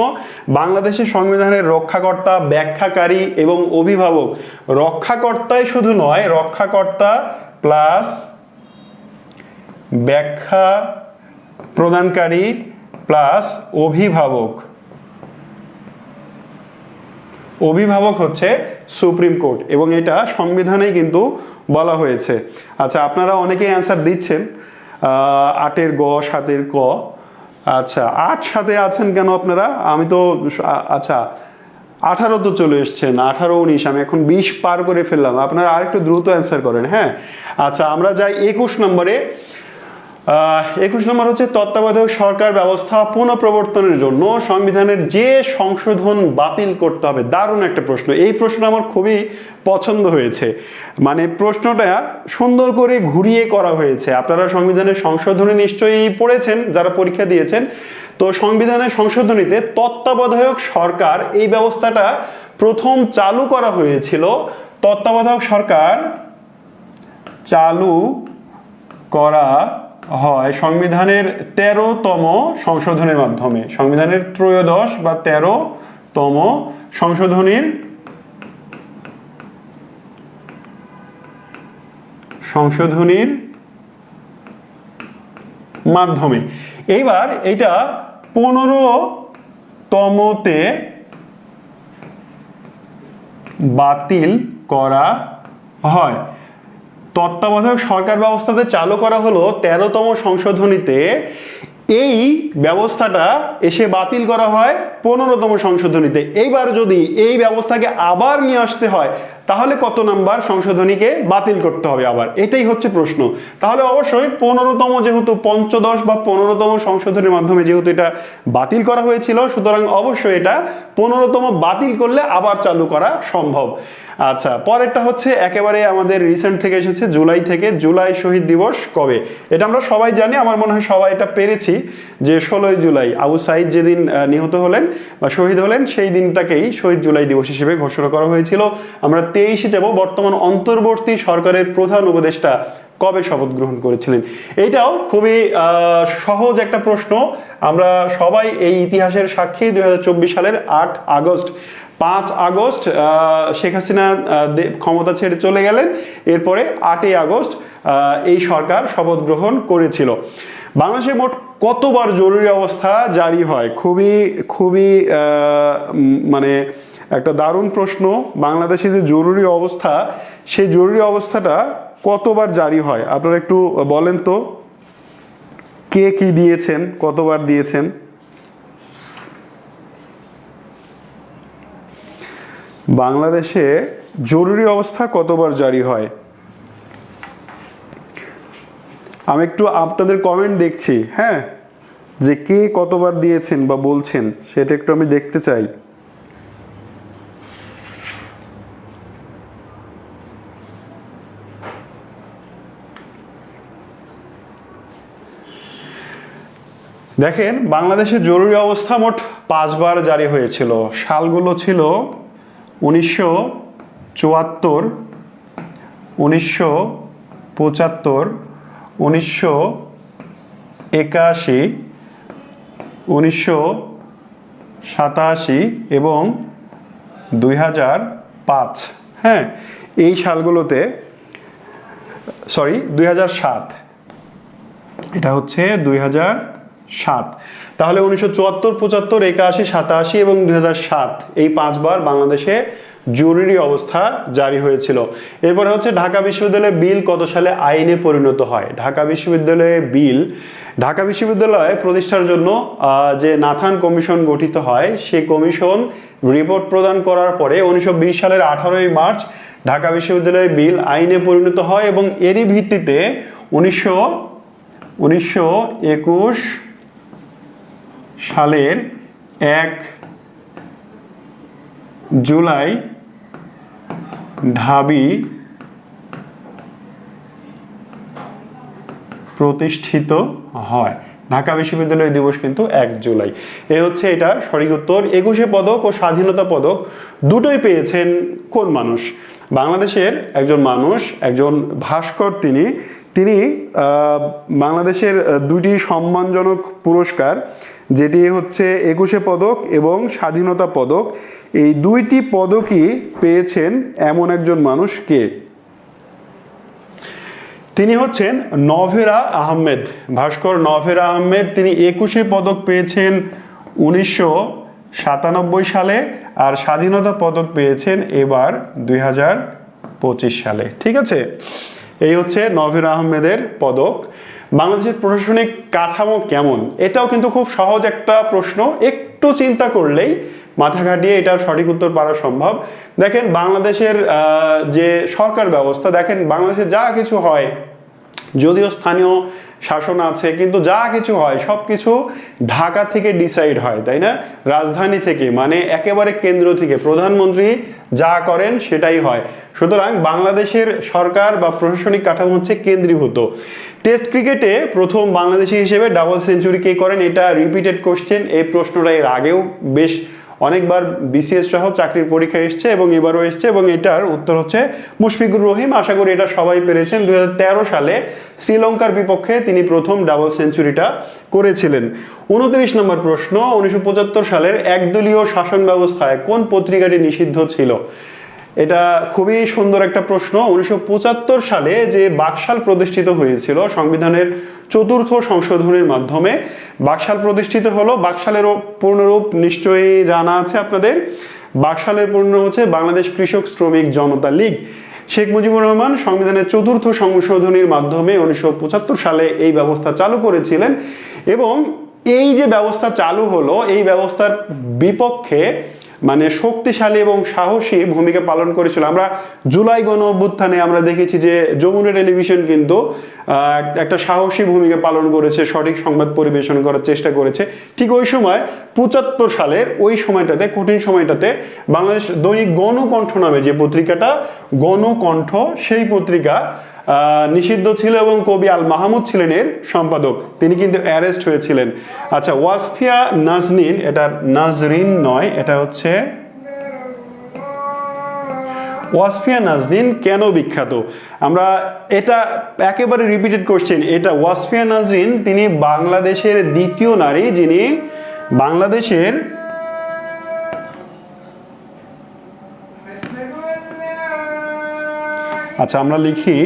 বাংলাদেশের সংবিধানের রক্ষাকর্তা, ব্যাখ্যাকারী এবং অভিভাবক। রক্ষাকর্তাই শুধু নয়, রক্ষাকর্তা প্লাস ব্যাখ্যা প্রদানকারী প্লাস অভিভাবক। অভিভাবক হচ্ছে সুপ্রিম কোর্ট এবং এটা সংবিধানেই কিন্তু বলা হয়েছে। আচ্ছা, আপনারা অনেকেই অ্যান্সার দিচ্ছেন 8-এর গ, 7-এর ক। আচ্ছা, 8 7-এ আছেন কেন আপনারা? আমি তো আচ্ছা 18 তো চলে এসছেন, 18 19, আমি এখন 20 পার করে ফেললাম। আপনারা আর একটু দ্রুত অ্যান্সার করেন। হ্যাঁ, আচ্ছা, আমরা যাই 21 নম্বরে। 21 নম্বর হচ্ছে তত্ত্বাবধায়ক সরকার ব্যবস্থা পুনঃপ্রবর্তনের জন্য সংবিধানের যে সংশোধন বাতিল করতে হবে। দারুণ একটা প্রশ্ন। এই প্রশ্নটা আমার খুবই পছন্দ হয়েছে। প্রশ্নটা সুন্দর করে ঘুরিয়ে করা হয়েছে। আপনারা সংবিধানের সংশোধনী নিশ্চয়ই পড়েছেন যারা পরীক্ষা দিয়েছেন। তো সংবিধানের সংশোধনীতে তত্ত্বাবধায়ক সরকার এই ব্যবস্থাটা প্রথম চালু করা হয়েছিল। তত্ত্বাবধায়ক সরকার চালু করা হয় সংবিধানের 13তম সংশোধনের মাধ্যমে। সংবিধানের 13 বা 13তম সংশোধনীর মাধ্যমে। এইবার এটা 15তমতে বাতিল করা হয়। তত্ত্বাবধায়ক সরকার ব্যবস্থাতে চালু করা হলো 13তম সংশোধনীতে, এই ব্যবস্থাটা এসে বাতিল করা হয় 15তম সংশোধনীতে। এইবার যদি এই ব্যবস্থাকে আবার নিয়ে আসতে হয় তাহলে কত নাম্বার সংশোধনীকে বাতিল করতে হবে আবার? এটাই হচ্ছে প্রশ্ন। তাহলে অবশ্যই 15তম, যেহেতু পঞ্চদশ বা 15তম সংশোধনীর মাধ্যমে যেহেতু এটা বাতিল করা হয়েছিল, সুতরাং অবশ্যই এটা 15তম বাতিল করলে আবার চালু করা সম্ভব। আচ্ছা, পরেরটা হচ্ছে একেবারে আমাদের রিসেন্ট থেকে এসেছে, জুলাই থেকে। জুলাই শহীদ দিবস কবে? এটা আমরা সবাই জানি, আমার মনে হয় সবাই এটা পেরেছি, যে 16ই জুলাই আবু সাইদ যেদিন নিহত হলেন বা শহীদ হলেন, সেই দিনটাকেই শহীদ জুলাই দিবস হিসেবে ঘোষণা করা হয়েছিল। আমরা 23-এ যাব। বর্তমান অন্তর্বর্তী সরকারের প্রধান উপদেষ্টা কবে শপথ গ্রহণ করেছিলেন? এইটাও খুবই সহজ একটা প্রশ্ন। আমরা সবাই এই ইতিহাসের সাক্ষী। 2024 সালের 8 আগস্ট। 5 আগস্ট শেখ হাসিনা ক্ষমতা ছেড়ে চলে গেলেন। এরপরে 8ই আগস্ট এই সরকার শপথ গ্রহণ করেছিল। বাংলাদেশে মোট কতবার জরুরি অবস্থা জারি হয়? খুবই একটা দারুণ প্রশ্ন। বাংলাদেশে যে জরুরি অবস্থা, সেই জরুরি অবস্থাটা কতবার জারি হয় আপনারা একটু বলেন তো। কে কি দিয়েছেন, কতবার দিয়েছেন? বাংলাদেশে জরুরি অবস্থা কতবার জারি হয়? আমি একটু আপনাদের কমেন্ট দেখছি, হ্যাঁ, যে কে কতবার দিয়েছেন বা বলছেন সেটা একটু আমি দেখতে চাই। দেখেন, বাংলাদেশে জরুরি অবস্থা মোট 5 বার জারি হয়েছিল। সালগুলো ছিল 1974, 1975, 1981, 1987 এবং 2005। হ্যাঁ, এই সালগুলোতে, সরি 2007, এটা হচ্ছে 2007। তাহলে 1974, 75, 81, 87 এবং 2007 এই 5 বার বাংলাদেশে জরুরি অবস্থা জারি হয়েছিল। এরপরে হচ্ছে ঢাকা বিশ্ববিদ্যালয় বিল কত সালে আইনে পরিণত হয়? ঢাকা বিশ্ববিদ্যালয়ে বিল, ঢাকা বিশ্ববিদ্যালয় প্রতিষ্ঠার জন্য যে নাথান কমিশন গঠিত হয়, সেই কমিশন রিপোর্ট প্রদান করার পরে 1920 সালের 18ই মার্চ ঢাকা বিশ্ববিদ্যালয় বিল আইনে পরিণত হয় এবং এরই ভিত্তিতে 1921 সালের 1 জুলাই ঢাবি প্রতিষ্ঠিত হয়। ঢাকা বিশ্ববিদ্যালয় দিবস কিন্তু 1 জুলাই। এই হচ্ছে এটার সঠিক উত্তর। 21 পদক ও স্বাধীনতা পদক দুটোই পেয়েছেন কোন মানুষ? বাংলাদেশের একজন মানুষ, একজন ভাস্কর। তিনি বাংলাদেশের দুটি সম্মানজনক পুরস্কার, যেটি হচ্ছে 21 পদক এবং স্বাধীনতা পদক, এই দুইটি পদকই পেয়েছেন এমন একজন মানুষ কে? তিনি হচ্ছেন নভেরা আহমেদ। ভাস্কর নভেরা আহমেদ। তিনি 21 পদক পেয়েছেন 1997 সালে, আর স্বাধীনতা পদক পেয়েছেন এবার 2025 সালে। ঠিক আছে, এই হচ্ছে নভেরা আহমেদের পদক। বাংলাদেশের প্রশাসনিক কাঠামো কেমন? এটাও কিন্তু খুব সহজ একটা প্রশ্ন, একটু চিন্তা করলেই মাথা খাটিয়ে এটার সঠিক উত্তর পাওয়া সম্ভব। দেখেন, বাংলাদেশের যে সরকার ব্যবস্থা, দেখেন বাংলাদেশে যা কিছু হয়, যদিও স্থানীয় শাসন আছে, কিন্তু যা কিছু হয় সব কিছু ঢাকা থেকে ডিসাইড হয়, তাই না? রাজধানী থেকে, মানে একেবারে কেন্দ্র থেকে প্রধানমন্ত্রী যা করেন সেটাই হয়। সুতরাং বাংলাদেশের সরকার বা প্রশাসনিক কাঠামো হচ্ছে কেন্দ্রীভূত। টেস্ট ক্রিকেটে প্রথম বাংলাদেশি হিসেবে ডাবল সেঞ্চুরি কে করেন? এটা রিপিটেড কোশ্চেন। এই প্রশ্নটা এর আগেও বেশ অনেকবার বিসিএস সহ চাকরির পরীক্ষা এসছে এবং এবারও এসছে, এবং এটার উত্তর হচ্ছে মুশফিকুর রহিম। আশা করি এটা সবাই পেরেছেন। 2013 সালে শ্রীলঙ্কার বিপক্ষে তিনি প্রথম ডাবল সেঞ্চুরিটা করেছিলেন। 29 নম্বর প্রশ্ন, 1975 সালের একদলীয় শাসন ব্যবস্থায় কোন পত্রিকাটি নিষিদ্ধ ছিল? এটা খুবই সুন্দর একটা প্রশ্ন। 1975 সালে যে বাকশাল প্রতিষ্ঠিত হয়েছিল সংবিধানের 4র্থ সংশোধনীর মাধ্যমে, বাকশাল প্রতিষ্ঠিত হলো। বাকশালের পূর্ণরূপ নিশ্চয়ই জানা আছে আপনাদের। বাকশালের পূর্ণরূপ হচ্ছে বাংলাদেশ কৃষক শ্রমিক জনতা লীগ। শেখ মুজিবুর রহমান সংবিধানের 4র্থ সংশোধনীর মাধ্যমে 1975 সালে এই ব্যবস্থা চালু করেছিলেন, এবং এই যে ব্যবস্থা চালু হলো, এই ব্যবস্থার বিপক্ষে মানে শক্তিশালী এবং সাহসী ভূমিকা পালন করেছিল। আমরা জুলাই গণ অভ্যুত্থানে আমরা দেখেছি যে যমুনা টেলিভিশন কিন্তু একটা সাহসী ভূমিকা পালন করেছে, সঠিক সংবাদ পরিবেশন করার চেষ্টা করেছে। ঠিক ওই সময় 75 সালের ওই সময়টাতে, কঠিন সময়টাতে, বাংলাদেশ দৈনিক গণকণ্ঠ নামে যে পত্রিকাটা, গণকণ্ঠ, সেই পত্রিকা নিষিদ্ধ ছিল এবং কবি আল মাহমুদ ছিলেন এর সম্পাদক। তিনি কিন্তু অ্যারেস্ট হয়েছিলেন। আচ্ছা, ওয়াসফিয়া নাজনীন, এটা নাজরিন নয়, এটা হচ্ছে ওয়াসফিয়া নাজনীন কেন বিখ্যাত? আমরা এটা একেবারে রিপিটেড কোশ্চেন। এটা ওয়াসফিয়া নাজনীন, তিনি বাংলাদেশের দ্বিতীয় নারী যিনি বাংলাদেশের আচ্ছা আমরা লিখি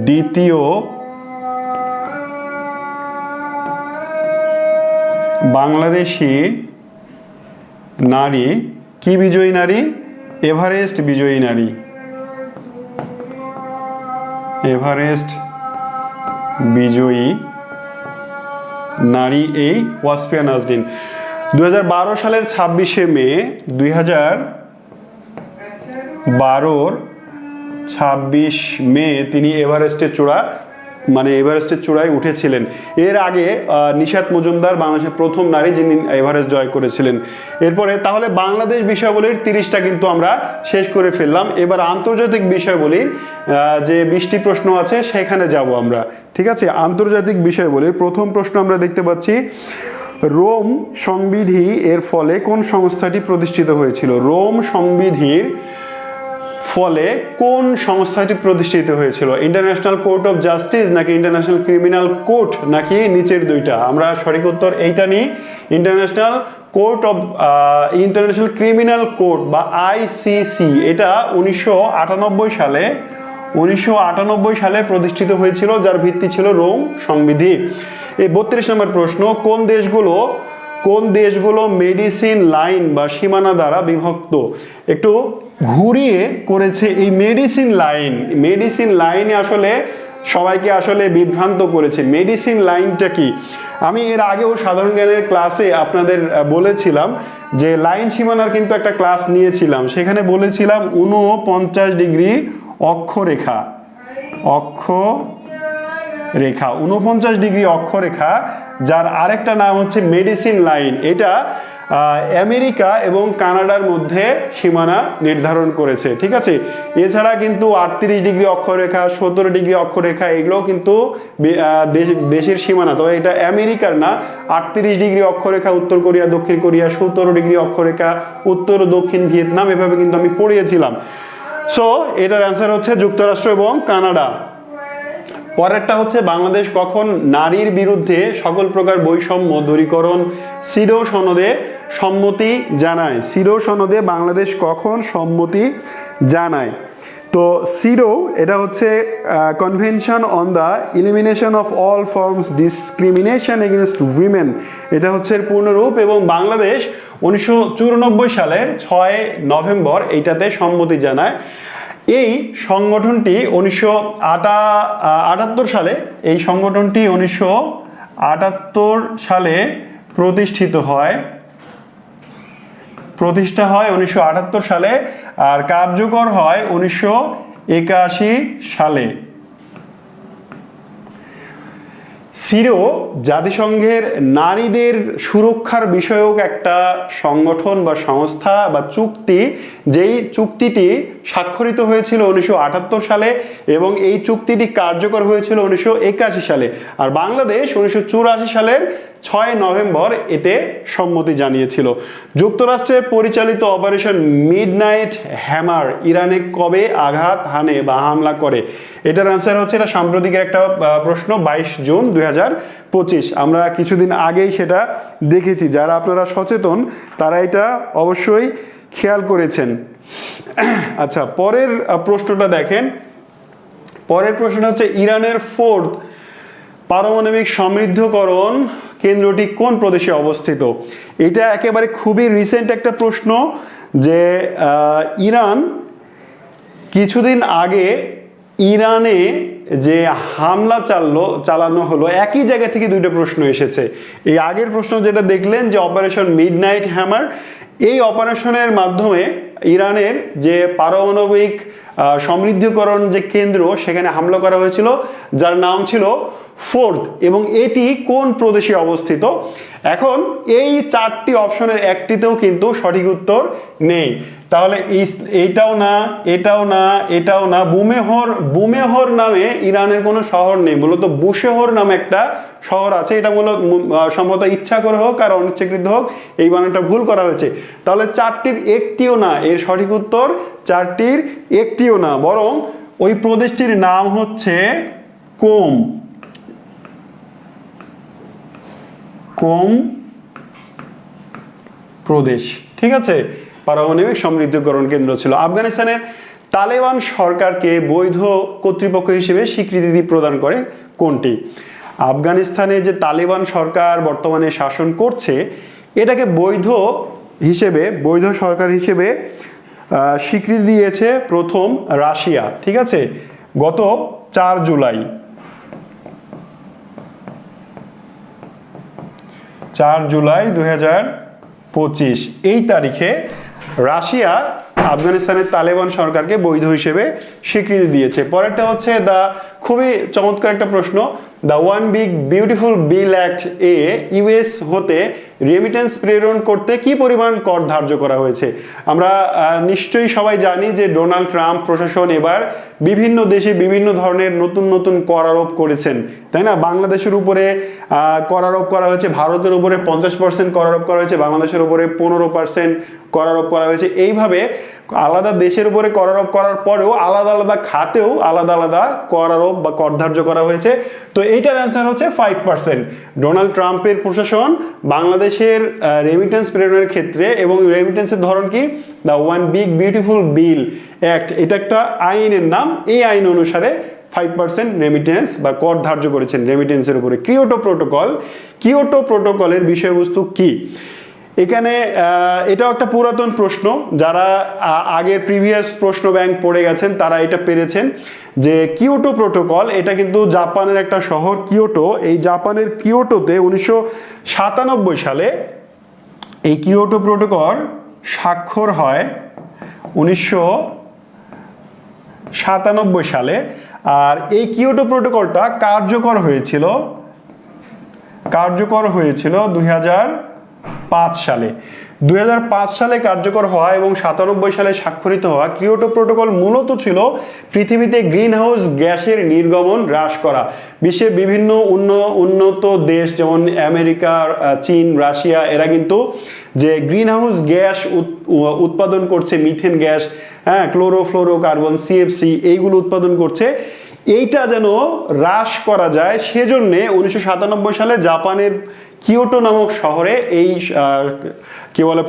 দ্বিতীয় বাংলাদেশি নারী। কি বিজয়ী নারী? এভারেস্ট বিজয়ী নারী। এভারেস্ট বিজয়ী নারী এই ওয়াসফিয়া নাজনীন। 2012 সালের 26শে মে, 2012 26 মে তিনি এভারেস্টের চূড়া মানে এভারেস্টের চূড়ায় উঠেছিলেন। এর আগে নিশাত মজুমদার বাংলাদেশের প্রথম নারী যিনি এভারেস্ট জয় করেছিলেন। এরপরে তাহলে বাংলাদেশ বিষয়াবলীর 30টা কিন্তু আমরা শেষ করে ফেললাম। এবার আন্তর্জাতিক বিষয়াবলীর যে 20টি প্রশ্ন আছে সেখানে যাব আমরা, ঠিক আছে। আন্তর্জাতিক বিষয়াবলীর প্রথম প্রশ্ন আমরা দেখতে পাচ্ছি, রোম সংবিধি এর ফলে কোন সংস্থাটি প্রতিষ্ঠিত হয়েছিল? রোম সংবিধির ফলে কোন সংস্থাটি প্রতিষ্ঠিত হয়েছিল? ইন্টারন্যাশনাল কোর্ট অফ জাস্টিস নাকি ইন্টারন্যাশনাল ক্রিমিনাল কোর্ট নাকি নিচের দুইটা? আমরা সঠিক উত্তর এইটা নিই, international court of international criminal court বা আইসিসি। এটা 1998 সালে প্রতিষ্ঠিত হয়েছিল, যার ভিত্তি ছিল রোম সংবিধি। এই 32 নম্বর প্রশ্ন, কোন দেশগুলো মেডিসিন লাইন বা সীমানা দ্বারা বিভক্ত? একটু ঘুরিয়ে করেছে এই মেডিসিন লাইনে আসলে সবাইকে আসলে বিভ্রান্ত করেছে। মেডিসিন লাইনটা কি? আমি এর আগেও সাধারণ জ্ঞানের ক্লাসে আপনাদের বলেছিলাম যে লাইন সীমানার কিন্তু একটা ক্লাস নিয়েছিলাম, সেখানে বলেছিলাম 49 ডিগ্রি অক্ষরেখা 49 ডিগ্রি অক্ষরেখা, যার আরেকটা নাম হচ্ছে মেডিসিন লাইন। এটা আমেরিকা এবং কানাডার মধ্যে সীমানা নির্ধারণ করেছে, ঠিক আছে। এছাড়া কিন্তু 38 ডিগ্রি অক্ষরেখা, 17 ডিগ্রি অক্ষরেখা এগুলোও কিন্তু দেশের সীমানা, তবে এটা আমেরিকার না। 38 ডিগ্রি অক্ষরেখা উত্তর কোরিয়া, দক্ষিণ কোরিয়া, 17 ডিগ্রি অক্ষরেখা উত্তর ও দক্ষিণ ভিয়েতনাম, এভাবে কিন্তু আমি পড়িয়েছিলাম। সো এটার অ্যান্সার হচ্ছে যুক্তরাষ্ট্র এবং কানাডা। পরেরটা হচ্ছে, বাংলাদেশ কখন নারীর বিরুদ্ধে সকল প্রকার বৈষম্য দূরীকরণ সিডও সনদে সম্মতি জানায়? সিডও সনদে বাংলাদেশ কখন সম্মতি জানায়? তো সিডও এটা হচ্ছে convention on the elimination of all forms discrimination against women, এটা হচ্ছে এর পূর্ণরূপ। এবং বাংলাদেশ 1994 সালের 6 নভেম্বর এইটাতে সম্মতি জানায়। এই সংগঠনটি 1978 সালে প্রতিষ্ঠা হয় 1978 সালে, আর কার্যকর হয় 1981 সালে। সিডও জাতিসংঘের নারীদের সুরক্ষার বিষয়ক একটা সংগঠন বা সংস্থা বা চুক্তি, যেই চুক্তিটি স্বাক্ষরিত হয়েছিল 1978 সালে এবং এই চুক্তিটি কার্যকর হয়েছিল 1981 সালে। আর বাংলাদেশ 1984 সালের 6 নভেম্বর এতে সম্মতি জানিয়েছিল। যুক্তরাষ্ট্রের পরিচালিত অপারেশন মিডনাইট হ্যামার ইরানে কবে আঘাত হানে বা হামলা করে? এটার অ্যান্সার হচ্ছে, এটা সাম্প্রতিকের একটা প্রশ্ন, 22 জুন 2025। আমরা কিছুদিন আগেই সেটা দেখেছি, যারা আপনারা সচেতন তারা এটা অবশ্যই খেয়াল করেছেন। আচ্ছা, পরের প্রশ্নটা দেখেন। পরের প্রশ্নটা হচ্ছে, ইরানের 4th পারমাণবিক সমৃদ্ধকরণ কেন্দ্রটি কোন প্রদেশে অবস্থিত? এটা একেবারে খুবই রিসেন্ট একটা প্রশ্ন, যে ইরান কিছুদিন আগে ইরানে যে হামলা চালানো হলো, একই জায়গা থেকে দুইটা প্রশ্ন এসেছে। এই আগের প্রশ্ন যেটা দেখলেন যে অপারেশন মিডনাইট হ্যামার, এই অপারেশনের মাধ্যমে ইরানের যে পারমাণবিক সমৃদ্ধকরণ যে কেন্দ্র সেখানে হামলা করা হয়েছিল, যার নাম ছিল 4th, এবং এটি কোন প্রদেশে অবস্থিত? এখন এই 4টি অপশনের একটিতেও কিন্তু সঠিক উত্তর নেই। তাহলে এইটাও না, এটাও না, এটাও না। বুমেহর নামে ইরানের কোনো শহর নেই, মূলত বুশেহর নামে একটা শহর আছে। এটা মূলত সম্ভবত ইচ্ছা করে হোক আর অনিচ্ছাকৃত হোক এই বানানটা ভুল করা হয়েছে। তাহলে 4টির একটিও না, এর সঠিক উত্তর 4টির একটিও না, বরং ওই প্রদেশটির নাম হচ্ছে কোম প্রদেশ, ঠিক আছে। পারমাণবিক সমৃদ্ধকরণ কেন্দ্র ছিল। আফগানিস্তানের তালেবান সরকারকে বৈধ কর্তৃপক্ষ হিসেবে স্বীকৃতি প্রদান করে কোনটি? আফগানিস্তানে যে তালেবান সরকার বর্তমানে শাসন করছে, এটাকে বৈধ সরকার হিসেবে স্বীকৃতি দিয়েছে প্রথম রাশিয়া, ঠিক আছে, গত 4 জুলাই 2025 এই তারিখে রাশিয়া আফগানিস্তানের তালেবান সরকারকে বৈধ হিসেবে স্বীকৃতি দিয়েছে। পরেরটা হচ্ছে খুবই চমৎকার একটা প্রশ্ন, the one big beautiful bill act a US হতে রেমিটেন্স প্রেরণ করতে কি পরিমাণ কর ধার্য করা হয়েছে? আমরা নিশ্চয়ই সবাই জানি যে ডোনাল্ড ট্রাম্প প্রশাসন এবার বিভিন্ন দেশে বিভিন্ন ধরনের নতুন নতুন কর আরোপ করেছেন, তাই না? বাংলাদেশের উপরে কর আরোপ করা হয়েছে, ভারতের উপরে 50% কর আরোপ করা হয়েছে, বাংলাদেশের উপরে 15% কর আরোপ করা হয়েছে। এইভাবে আলাদা দেশের উপরে কর আরোপ করার পরেও আলাদা আলাদা খাতেও আলাদা আলাদা কর আরোপ বা কর ধার্য করা হয়েছে। তো এইটার অ্যান্সার হচ্ছে 5%। ডোনাল্ড ট্রাম্পের প্রশাসন বাংলাদেশের রেমিটেন্স প্রেরণের ক্ষেত্রে, এবং রেমিটেন্সের ধরন কি, the one big beautiful bill act, এটা একটা আইনের নাম, এই আইন অনুসারে 5% রেমিটেন্স বা কর ধার্য করেছেন রেমিটেন্সের উপরে। কিয়োটো প্রোটোকলের বিষয়বস্তু কি? এখানে এটাও একটা পুরাতন প্রশ্ন, যারা আগের প্রিভিয়াস প্রশ্ন ব্যাংক পড়ে গেছেন তারা এটা পেরেছেন যে কিয়োটো প্রোটোকল, এটা কিন্তু জাপানের একটা শহর কিয়োটো, এই জাপানের কিয়োটোতে 1997 সালে এই কিয়োটো প্রোটোকল স্বাক্ষর হয় 1997 সালে। আর এই কিয়োটো প্রোটোকলটা কার্যকর হয়েছিল 2005 সালে। 2005 সালে কার্যকর হওয়া এবং 97 সালে স্বাক্ষরিত হওয়া কিয়োটো প্রোটোকল মূলত ছিল পৃথিবীতে গ্রিন হাউস গ্যাসের নির্গমন হ্রাস করা। বিশ্বের বিভিন্ন উন্নত দেশ যেমন আমেরিকা, চীন, রাশিয়া, এরা কিন্তু যে গ্রিন হাউস গ্যাস উৎপাদন করছে, মিথেন গ্যাস, ক্লোরোফ্লোরোকার্বন, সিএফসি, এইগুলো উৎপাদন করছে, এইটা যেন হ্রাস করা যায়, সেজন্য 1997 সালে জাপানের কিয়োটো নামক শহরে এই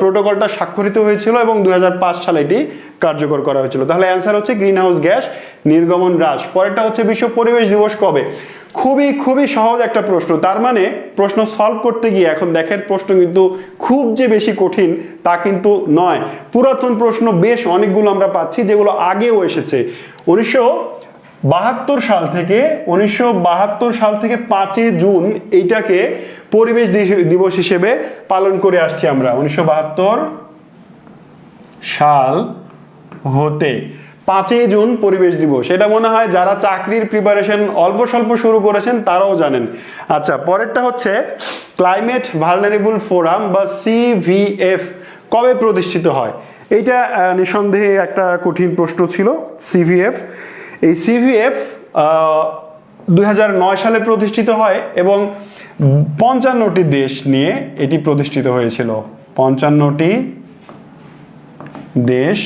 প্রোটোকলটা স্বাক্ষরিত হয়েছিল এবং 2005 সালে এটি কার্যকর করা হয়েছিল। তাহলে অ্যান্সার হচ্ছে গ্রিন হাউস গ্যাস নির্গমন হ্রাস। পরেরটা হচ্ছে বিশ্ব পরিবেশ দিবস কবে? খুবই সহজ একটা প্রশ্ন। তার মানে প্রশ্ন সলভ করতে গিয়ে এখন দেখেন প্রশ্ন কিন্তু খুব যে বেশি কঠিন তা কিন্তু নয়। পুরাতন প্রশ্ন বেশ অনেকগুলো আমরা পাচ্ছি যেগুলো আগেও এসেছে। 1972 সাল থেকে 5 জুন এইটাকে পরিবেশ দিবস হিসেবে পালন করে আসছি আমরা। 1972 সাল হতে 5 জুন পরিবেশ দিবস, এটা মনে হয় যারা চাকরির প্রিপারেশন অল্প স্বল্প শুরু করেছেন তারাও জানেন। আচ্ছা, পরেরটা হচ্ছে ক্লাইমেট ভালনারেবল ফোরাম বা সিভিএফ কবে প্রতিষ্ঠিত হয়? এইটা নিঃসন্দেহে একটা কঠিন প্রশ্ন ছিল। এই সিভিএফ 2009 সালে প্রতিষ্ঠিত হয় এবং 55টি দেশ নিয়ে এটি প্রতিষ্ঠিত হয়েছিল। 55টি দেশ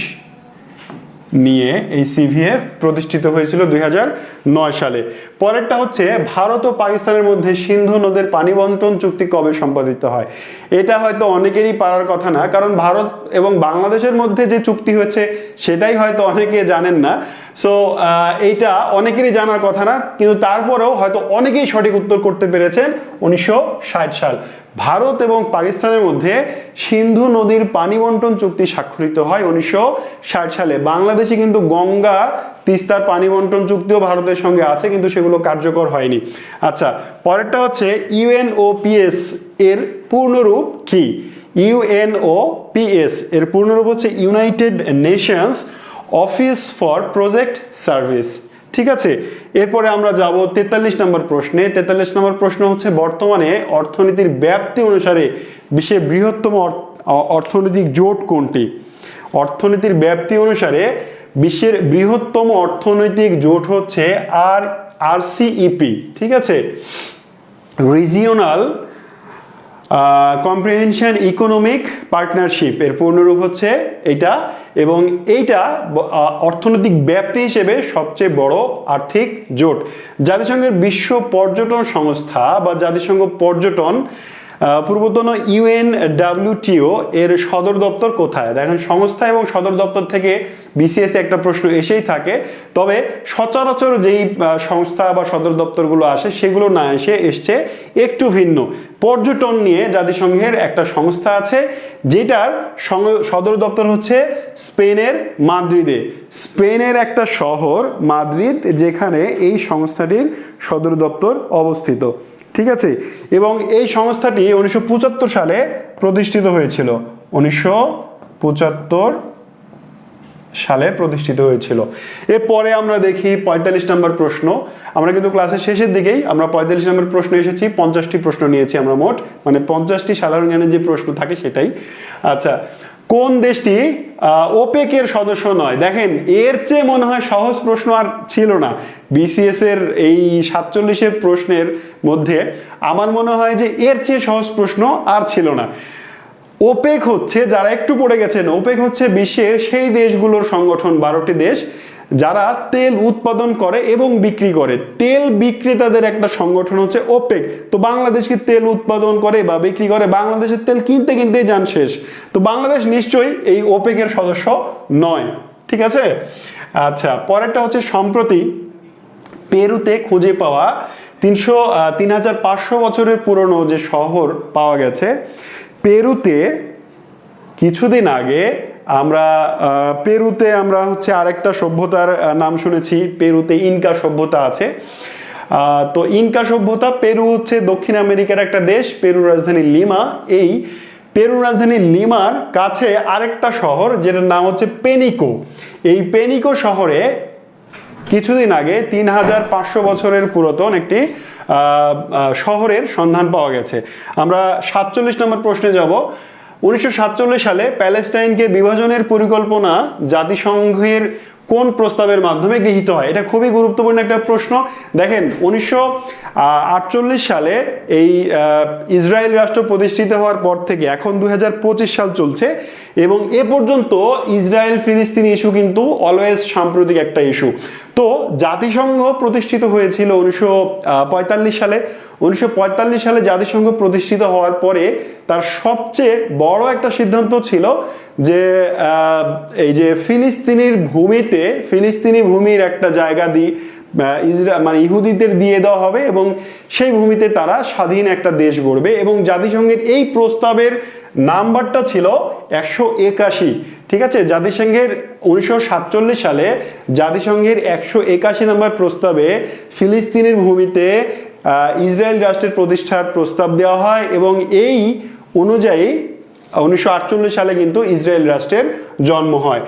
নিয়ে এই সিভিএফ প্রতিষ্ঠিত হয়েছিল 2009 সালে। পরেরটা হচ্ছে ভারত ও পাকিস্তানের মধ্যে সিন্ধু নদের পানি বন্টন চুক্তি কবে সম্পাদিত হয়? এটা হয়তো অনেকেরই পারার কথা না, কারণ ভারত এবং বাংলাদেশের মধ্যে যে চুক্তি হয়েছে সেটাই হয়তো অনেকে জানেন না। সো এইটা অনেকেরই জানার কথা না, কিন্তু তারপরেও হয়তো অনেকেই সঠিক উত্তর করতে পেরেছেন। 1960 সাল ভারত এবং পাকিস্তানের মধ্যে সিন্ধু নদীর পানি বন্টন চুক্তি স্বাক্ষরিত হয় 1960 সালে। বাংলাদেশে কিন্তু গঙ্গা তিস্তার পানি বন্টন চুক্তিও ভারতের সঙ্গে আছে, কিন্তু সেগুলো কার্যকর হয়নি। আচ্ছা, পরেরটা হচ্ছে ইউএনওপিএস এর পূর্ণরূপ কি? ইউএনওপিএস এর পূর্ণরূপ হচ্ছে United Nations office for project service. ঠিক আছে, এরপরে আমরা যাব 43 নম্বর প্রশ্নে। 43 নম্বর প্রশ্ন হচ্ছে বর্তমানে অর্থনীতির ব্যাপ্তি অনুসারে বিশ্বের বৃহত্তম অর্থনৈতিক জোট কোনটি? অর্থনীতির ব্যাপ্তি অনুসারে বিশ্বের বৃহত্তম অর্থনৈতিক জোট হচ্ছে আরসিইপি। ঠিক আছে, রিজিওনাল কম্প্রিহেনশন ইকোনমিক পার্টনারশিপ এর পূর্ণরূপ হচ্ছে এটা, এবং এইটা অর্থনৈতিক ব্যাপ্তি হিসেবে সবচেয়ে বড় আর্থিক জোট। জাতিসংঘের বিশ্ব পর্যটন সংস্থা বা জাতিসংঘ পর্যটন পূর্বতন UNWTO এর সদর দপ্তর কোথায়? দেখেন, সংস্থা এবং সদর দপ্তর থেকে বিসিএস একটা প্রশ্ন এসেই থাকে, তবে সচরাচর যেই সংস্থা বা সদর দপ্তরগুলো আসে সেগুলো না এসছে একটু ভিন্ন। পর্যটন নিয়ে জাতিসংঘের একটা সংস্থা আছে যেটার সদর দপ্তর হচ্ছে স্পেনের মাদ্রিদে। স্পেনের একটা শহর মাদ্রিদ, যেখানে এই সংস্থাটির সদর দপ্তর অবস্থিত। ঠিক আছে, এবং এই সংস্থাটি 1975 সালে প্রতিষ্ঠিত হয়েছিল। 1975 সালে প্রতিষ্ঠিত হয়েছিল। এরপরে আমরা দেখি 45 নম্বর প্রশ্ন। আমরা কিন্তু ক্লাসের শেষের দিকেই আমরা 45 নম্বর প্রশ্ন এসেছি, 50টি প্রশ্ন নিয়েছি আমরা মোট, মানে 50টি সাধারণ জ্ঞানের যে প্রশ্ন থাকে সেটাই। আচ্ছা, কোন দেশটি ওপেকের সদস্য নয়? দেখেন, এর চেয়ে মনে হয় সহজ প্রশ্ন আর ছিল না বিসিএস এর এই 47 প্রশ্নের মধ্যে। আমার মনে হয় যে এর চেয়ে সহজ প্রশ্ন আর ছিল না। ওপেক হচ্ছে, যারা একটু পড়ে গেছেন, ওপেক হচ্ছে বিশ্বের সেই দেশগুলোর সংগঠন, 12টি দেশ যারা তেল উৎপাদন করে এবং বিক্রি করে। তেল বিক্রেতাদের একটা সংগঠন হচ্ছে ওপেক। তো বাংলাদেশ কি তেল উৎপাদন করে বা বিক্রি করে? বাংলাদেশের তেল কিনতে কিনতেই যান শেষ। তো বাংলাদেশ নিশ্চয়ই এই ওপেকের সদস্য নয়। ঠিক আছে। আচ্ছা, পরেরটা হচ্ছে সম্প্রতি পেরুতে খুঁজে পাওয়া 3500 বছরের পুরনো যে শহর পাওয়া গেছে। পেরুতে কিছুদিন আগে আমরা হচ্ছে আরেকটা সভ্যতার নাম শুনেছি। পেরুতে ইনকা সভ্যতা আছে। তো ইনকা সভ্যতা, পেরু হচ্ছে দক্ষিণ আমেরিকার একটা দেশ। পেরুর রাজধানী লিমা। এই পেরুর রাজধানী লিমার কাছে আরেকটা শহর যেটার নাম হচ্ছে পেনিকো। এই পেনিকো শহরে কিছুদিন আগে 3500 বছরের পুরাতন একটি শহরের সন্ধান পাওয়া গেছে। আমরা 47 নম্বর প্রশ্নে যাব। 1947 সালে প্যালেস্টাইনকে বিভাজনের পরিকল্পনা জাতিসংঘের কোন প্রস্তাবের মাধ্যমে গৃহীত হয়? এটা খুবই গুরুত্বপূর্ণ একটা প্রশ্ন। দেখেন, 1948 সালে এই ইসরায়েল রাষ্ট্র প্রতিষ্ঠিত হওয়ার পর থেকে এখন 2025 সাল চলছে, এবং এ পর্যন্ত ইসরায়েল ফিলিস্তিনি ইস্যু কিন্তু অলওয়েজ সাম্প্রতিক একটা ইস্যু। তো জাতিসংঘ প্রতিষ্ঠিত হয়েছিল 1945 সালে। 1945 সালে জাতিসংঘ প্রতিষ্ঠিত হওয়ার পরে তার সবচেয়ে বড় একটা সিদ্ধান্ত ছিল যে এই যে ফিলিস্তিনি ভূমির একটা জায়গা মানে ইহুদিদের দিয়ে দেওয়া হবে এবং সেই ভূমিতে তারা স্বাধীন একটা দেশ গড়বে। এবং জাতিসংঘের এই প্রস্তাবের নাম্বারটা ছিল 181। ঠিক আছে। জাতিসংঘের 1947 সালে জাতিসংঘের 181 নম্বর প্রস্তাবে ফিলিস্তিনের ভূমিতে ইসরায়েল রাষ্ট্রের প্রতিষ্ঠার প্রস্তাব দেওয়া হয়, এবং এই অনুযায়ী 1948 সালে কিন্তু ইসরায়েল রাষ্ট্রের জন্ম হয়।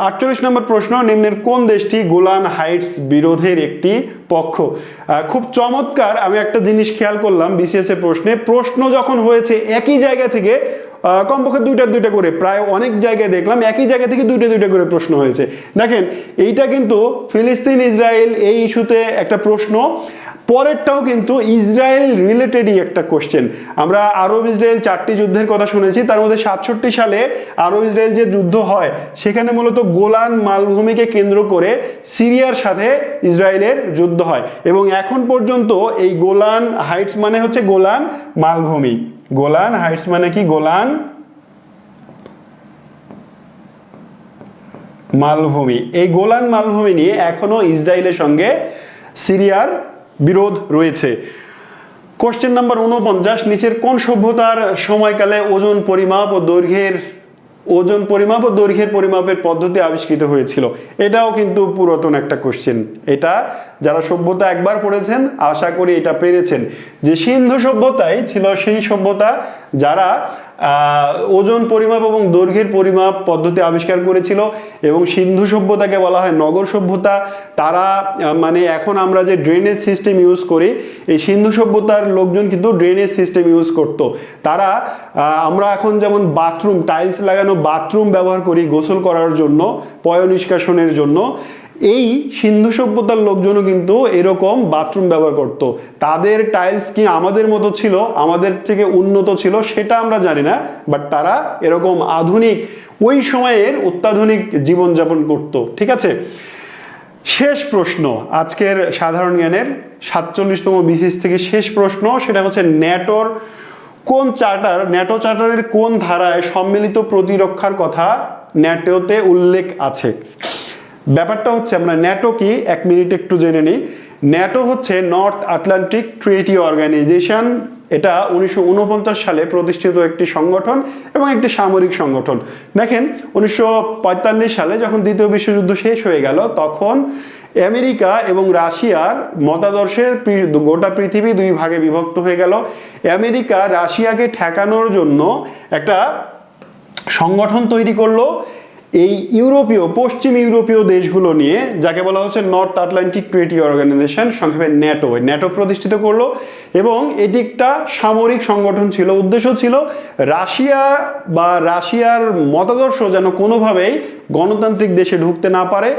48 নম্বর প্রশ্ন, নিম্নের কোন দেশটি গোলান হাইটস বিরোধের একটি পক্ষ? খুব চমৎকার। আমি একটা জিনিস খেয়াল করলাম বিসিএস এর প্রশ্ন যখন হয়েছে একই জায়গা থেকে, কমপক্ষে দুইটা করে, প্রায় অনেক জায়গায় দেখলাম একই জায়গা থেকে দুইটা করে প্রশ্ন হয়েছে। দেখেন, এইটা কিন্তু ফিলিস্তিন ইসরায়েল এই ইস্যুতে একটা প্রশ্ন, পরেরটাও কিন্তু ইসরায়েল রিলেটেডই একটা কোশ্চেন। আমরা আরব ইসরায়েল 4টি যুদ্ধের কথা শুনেছি, তার মধ্যে 67 সালে আরব ইসরায়েল যে যুদ্ধ হয় সেখানে মূলত গোলান মালভূমিকে কেন্দ্র করে সিরিয়ার সাথে ইসরায়েলের যুদ্ধ হয়, এবং এখন পর্যন্ত এই গোলান হাইটস মানে হচ্ছে গোলান মালভূমি। গোলান হাইটস মানে কি? গোলান মালভূমি। এই গোলান মালভূমি নিয়ে এখনো ইসরায়েলের সঙ্গে সিরিয়ার বিরোধ রয়েছে। কোশ্চেন নাম্বার 49, নিচের কোন সভ্যতার সময়কালে ওজন পরিমাপ ও দৈর্ঘ্যের পরিমাপের পদ্ধতি আবিষ্কৃত হয়েছিল? এটাও কিন্তু পুরাতন একটা কোশ্চেন। এটা যারা সভ্যতা একবার পড়েছেন আশা করি এটা পেরেছেন, যে সিন্ধু সভ্যতাই ছিল সেই সভ্যতা যারা ওজন পরিমাপ এবং দৈর্ঘ্যের পরিমাপ পদ্ধতি আবিষ্কার করেছিল, এবং সিন্ধু সভ্যতাকে বলা হয় নগর সভ্যতা। তারা মানে এখন আমরা যে ড্রেনেজ সিস্টেম ইউজ করি, এই সিন্ধু সভ্যতার লোকজন কিন্তু ড্রেনেজ সিস্টেম ইউজ করত। তারা আমরা এখন যেমন বাথরুম, টাইলস লাগানো বাথরুম ব্যবহার করি গোসল করার জন্য, পয় নিষ্কাশনের জন্য, এই সিন্ধু সভ্যতার লোকজনও কিন্তু এরকম বাথরুম ব্যবহার করত। তাদের টাইলস কি আমাদের মতো ছিল, আমাদের থেকে উন্নত ছিল সেটা আমরা জানি না, বাট তারা এরকম আধুনিক, ওই সময়ের অত্যাধুনিক জীবনযাপন করত। ঠিক আছে। শেষ প্রশ্ন আজকের সাধারণ জ্ঞানের 47তম বিসিএস থেকে শেষ প্রশ্ন, সেটা হচ্ছে ন্যাটো চার্টারের কোন ধারায় সম্মিলিত প্রতিরক্ষার কথা ন্যাটোতে উল্লেখ আছে? ব্যাপারটা হচ্ছে, আমরা ন্যাটো কি 1 মিনিট একটু জেনে নিই। ন্যাটো হচ্ছে নর্থ আটলান্টিক ট্রিটি অর্গানাইজেশন। এটা 1949 সালে প্রতিষ্ঠিত একটি সংগঠন এবং একটি সামরিক সংগঠন। দেখেন, 1945 সালে যখন দ্বিতীয় বিশ্বযুদ্ধ শেষ হয়ে গেল, তখন আমেরিকা এবং রাশিয়ার মতাদর্শে গোটা পৃথিবী 2 ভাগে বিভক্ত হয়ে গেল। আমেরিকা রাশিয়াকে ঠেকানোর জন্য একটা সংগঠন তৈরি করলো, এই পশ্চিম ইউরোপীয় দেশগুলো নিয়ে, যাকে বলা হচ্ছে নর্থ আটলান্টিক ট্রিটি অর্গানাইজেশন, সংক্ষেপে ন্যাটো, ন্যাটো প্রতিষ্ঠিত করলো। এবং এটি একটা সামরিক সংগঠন ছিল। উদ্দেশ্য ছিল রাশিয়ার মতাদর্শ যেন কোনোভাবেই গণতান্ত্রিক দেশে ঢুকতে না পারে।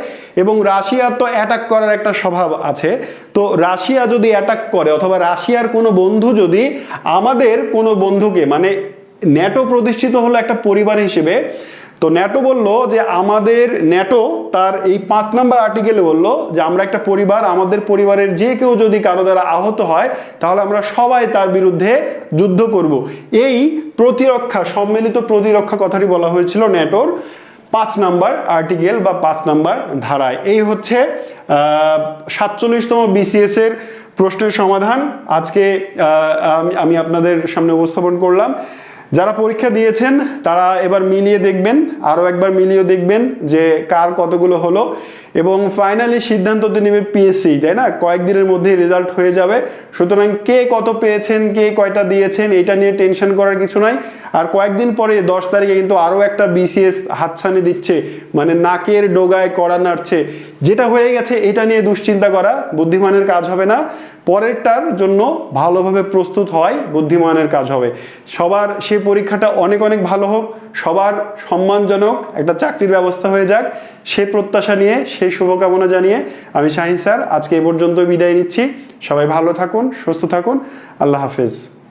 এবং রাশিয়ার তো অ্যাটাক করার একটা স্বভাব আছে, তো রাশিয়া যদি অ্যাটাক করে অথবা রাশিয়ার কোনো বন্ধু যদি আমাদের কোনো বন্ধুকে, মানে ন্যাটো প্রতিষ্ঠিত হলো একটা পরিবার হিসেবে, তো ন্যাটো বলল যে ন্যাটো তার এই 5 নম্বর আর্টিকেলে বলল যে আমরা একটা পরিবার, আমাদের পরিবারের যে কেউ যদি কারো দ্বারা আহত হয় তাহলে আমরা সবাই তার বিরুদ্ধে যুদ্ধ করব। এই সম্মিলিত প্রতিরক্ষা কথাটি বলা হয়েছিল ন্যাটোর 5 নাম্বার আর্টিকেল বা 5 নাম্বার ধারায়। এই হচ্ছে 47তম বিসিএস এর প্রশ্নের সমাধান আজকে আমি আপনাদের সামনে উপস্থাপন করলাম। যারা পরীক্ষা দিয়েছেন তারা এবার মিলিয়ে দেখবেন, আরও একবার মিলিয়ে দেখবেন যে কার কতগুলো হলো, এবং ফাইনালি সিদ্ধান্ত তো নেবে পিএসসি, তাই না? কয়েকদিনের মধ্যেই রেজাল্ট হয়ে যাবে। সুতরাং কে কত পেয়েছেন, কে কয়টা দিয়েছেন, এটা নিয়ে টেনশন করার কিছু নাই। আর কয়েকদিন পরে 10 তারিখে কিন্তু আরও একটা বিসিএস হাতছানি দিচ্ছে, মানে নাকের ডোগায় কড়া নাড়ছে। যেটা হয়ে গেছে এটা নিয়ে দুশ্চিন্তা করা বুদ্ধিমানের কাজ হবে না। পরেরটার জন্য ভালোভাবে প্রস্তুত হয় বুদ্ধিমানের কাজ হবে। সবার সে পরীক্ষাটা অনেক অনেক ভালো হোক, সবার সম্মানজনক একটা চাকরির ব্যবস্থা হয়ে যাক, সে প্রত্যাশা নিয়ে, সেই শুভকামনা জানিয়ে আমি শাহিন স্যার আজকে এই পর্যন্ত বিদায় নিচ্ছি। সবাই ভালো থাকুন, সুস্থ থাকুন, আল্লাহ হাফেজ।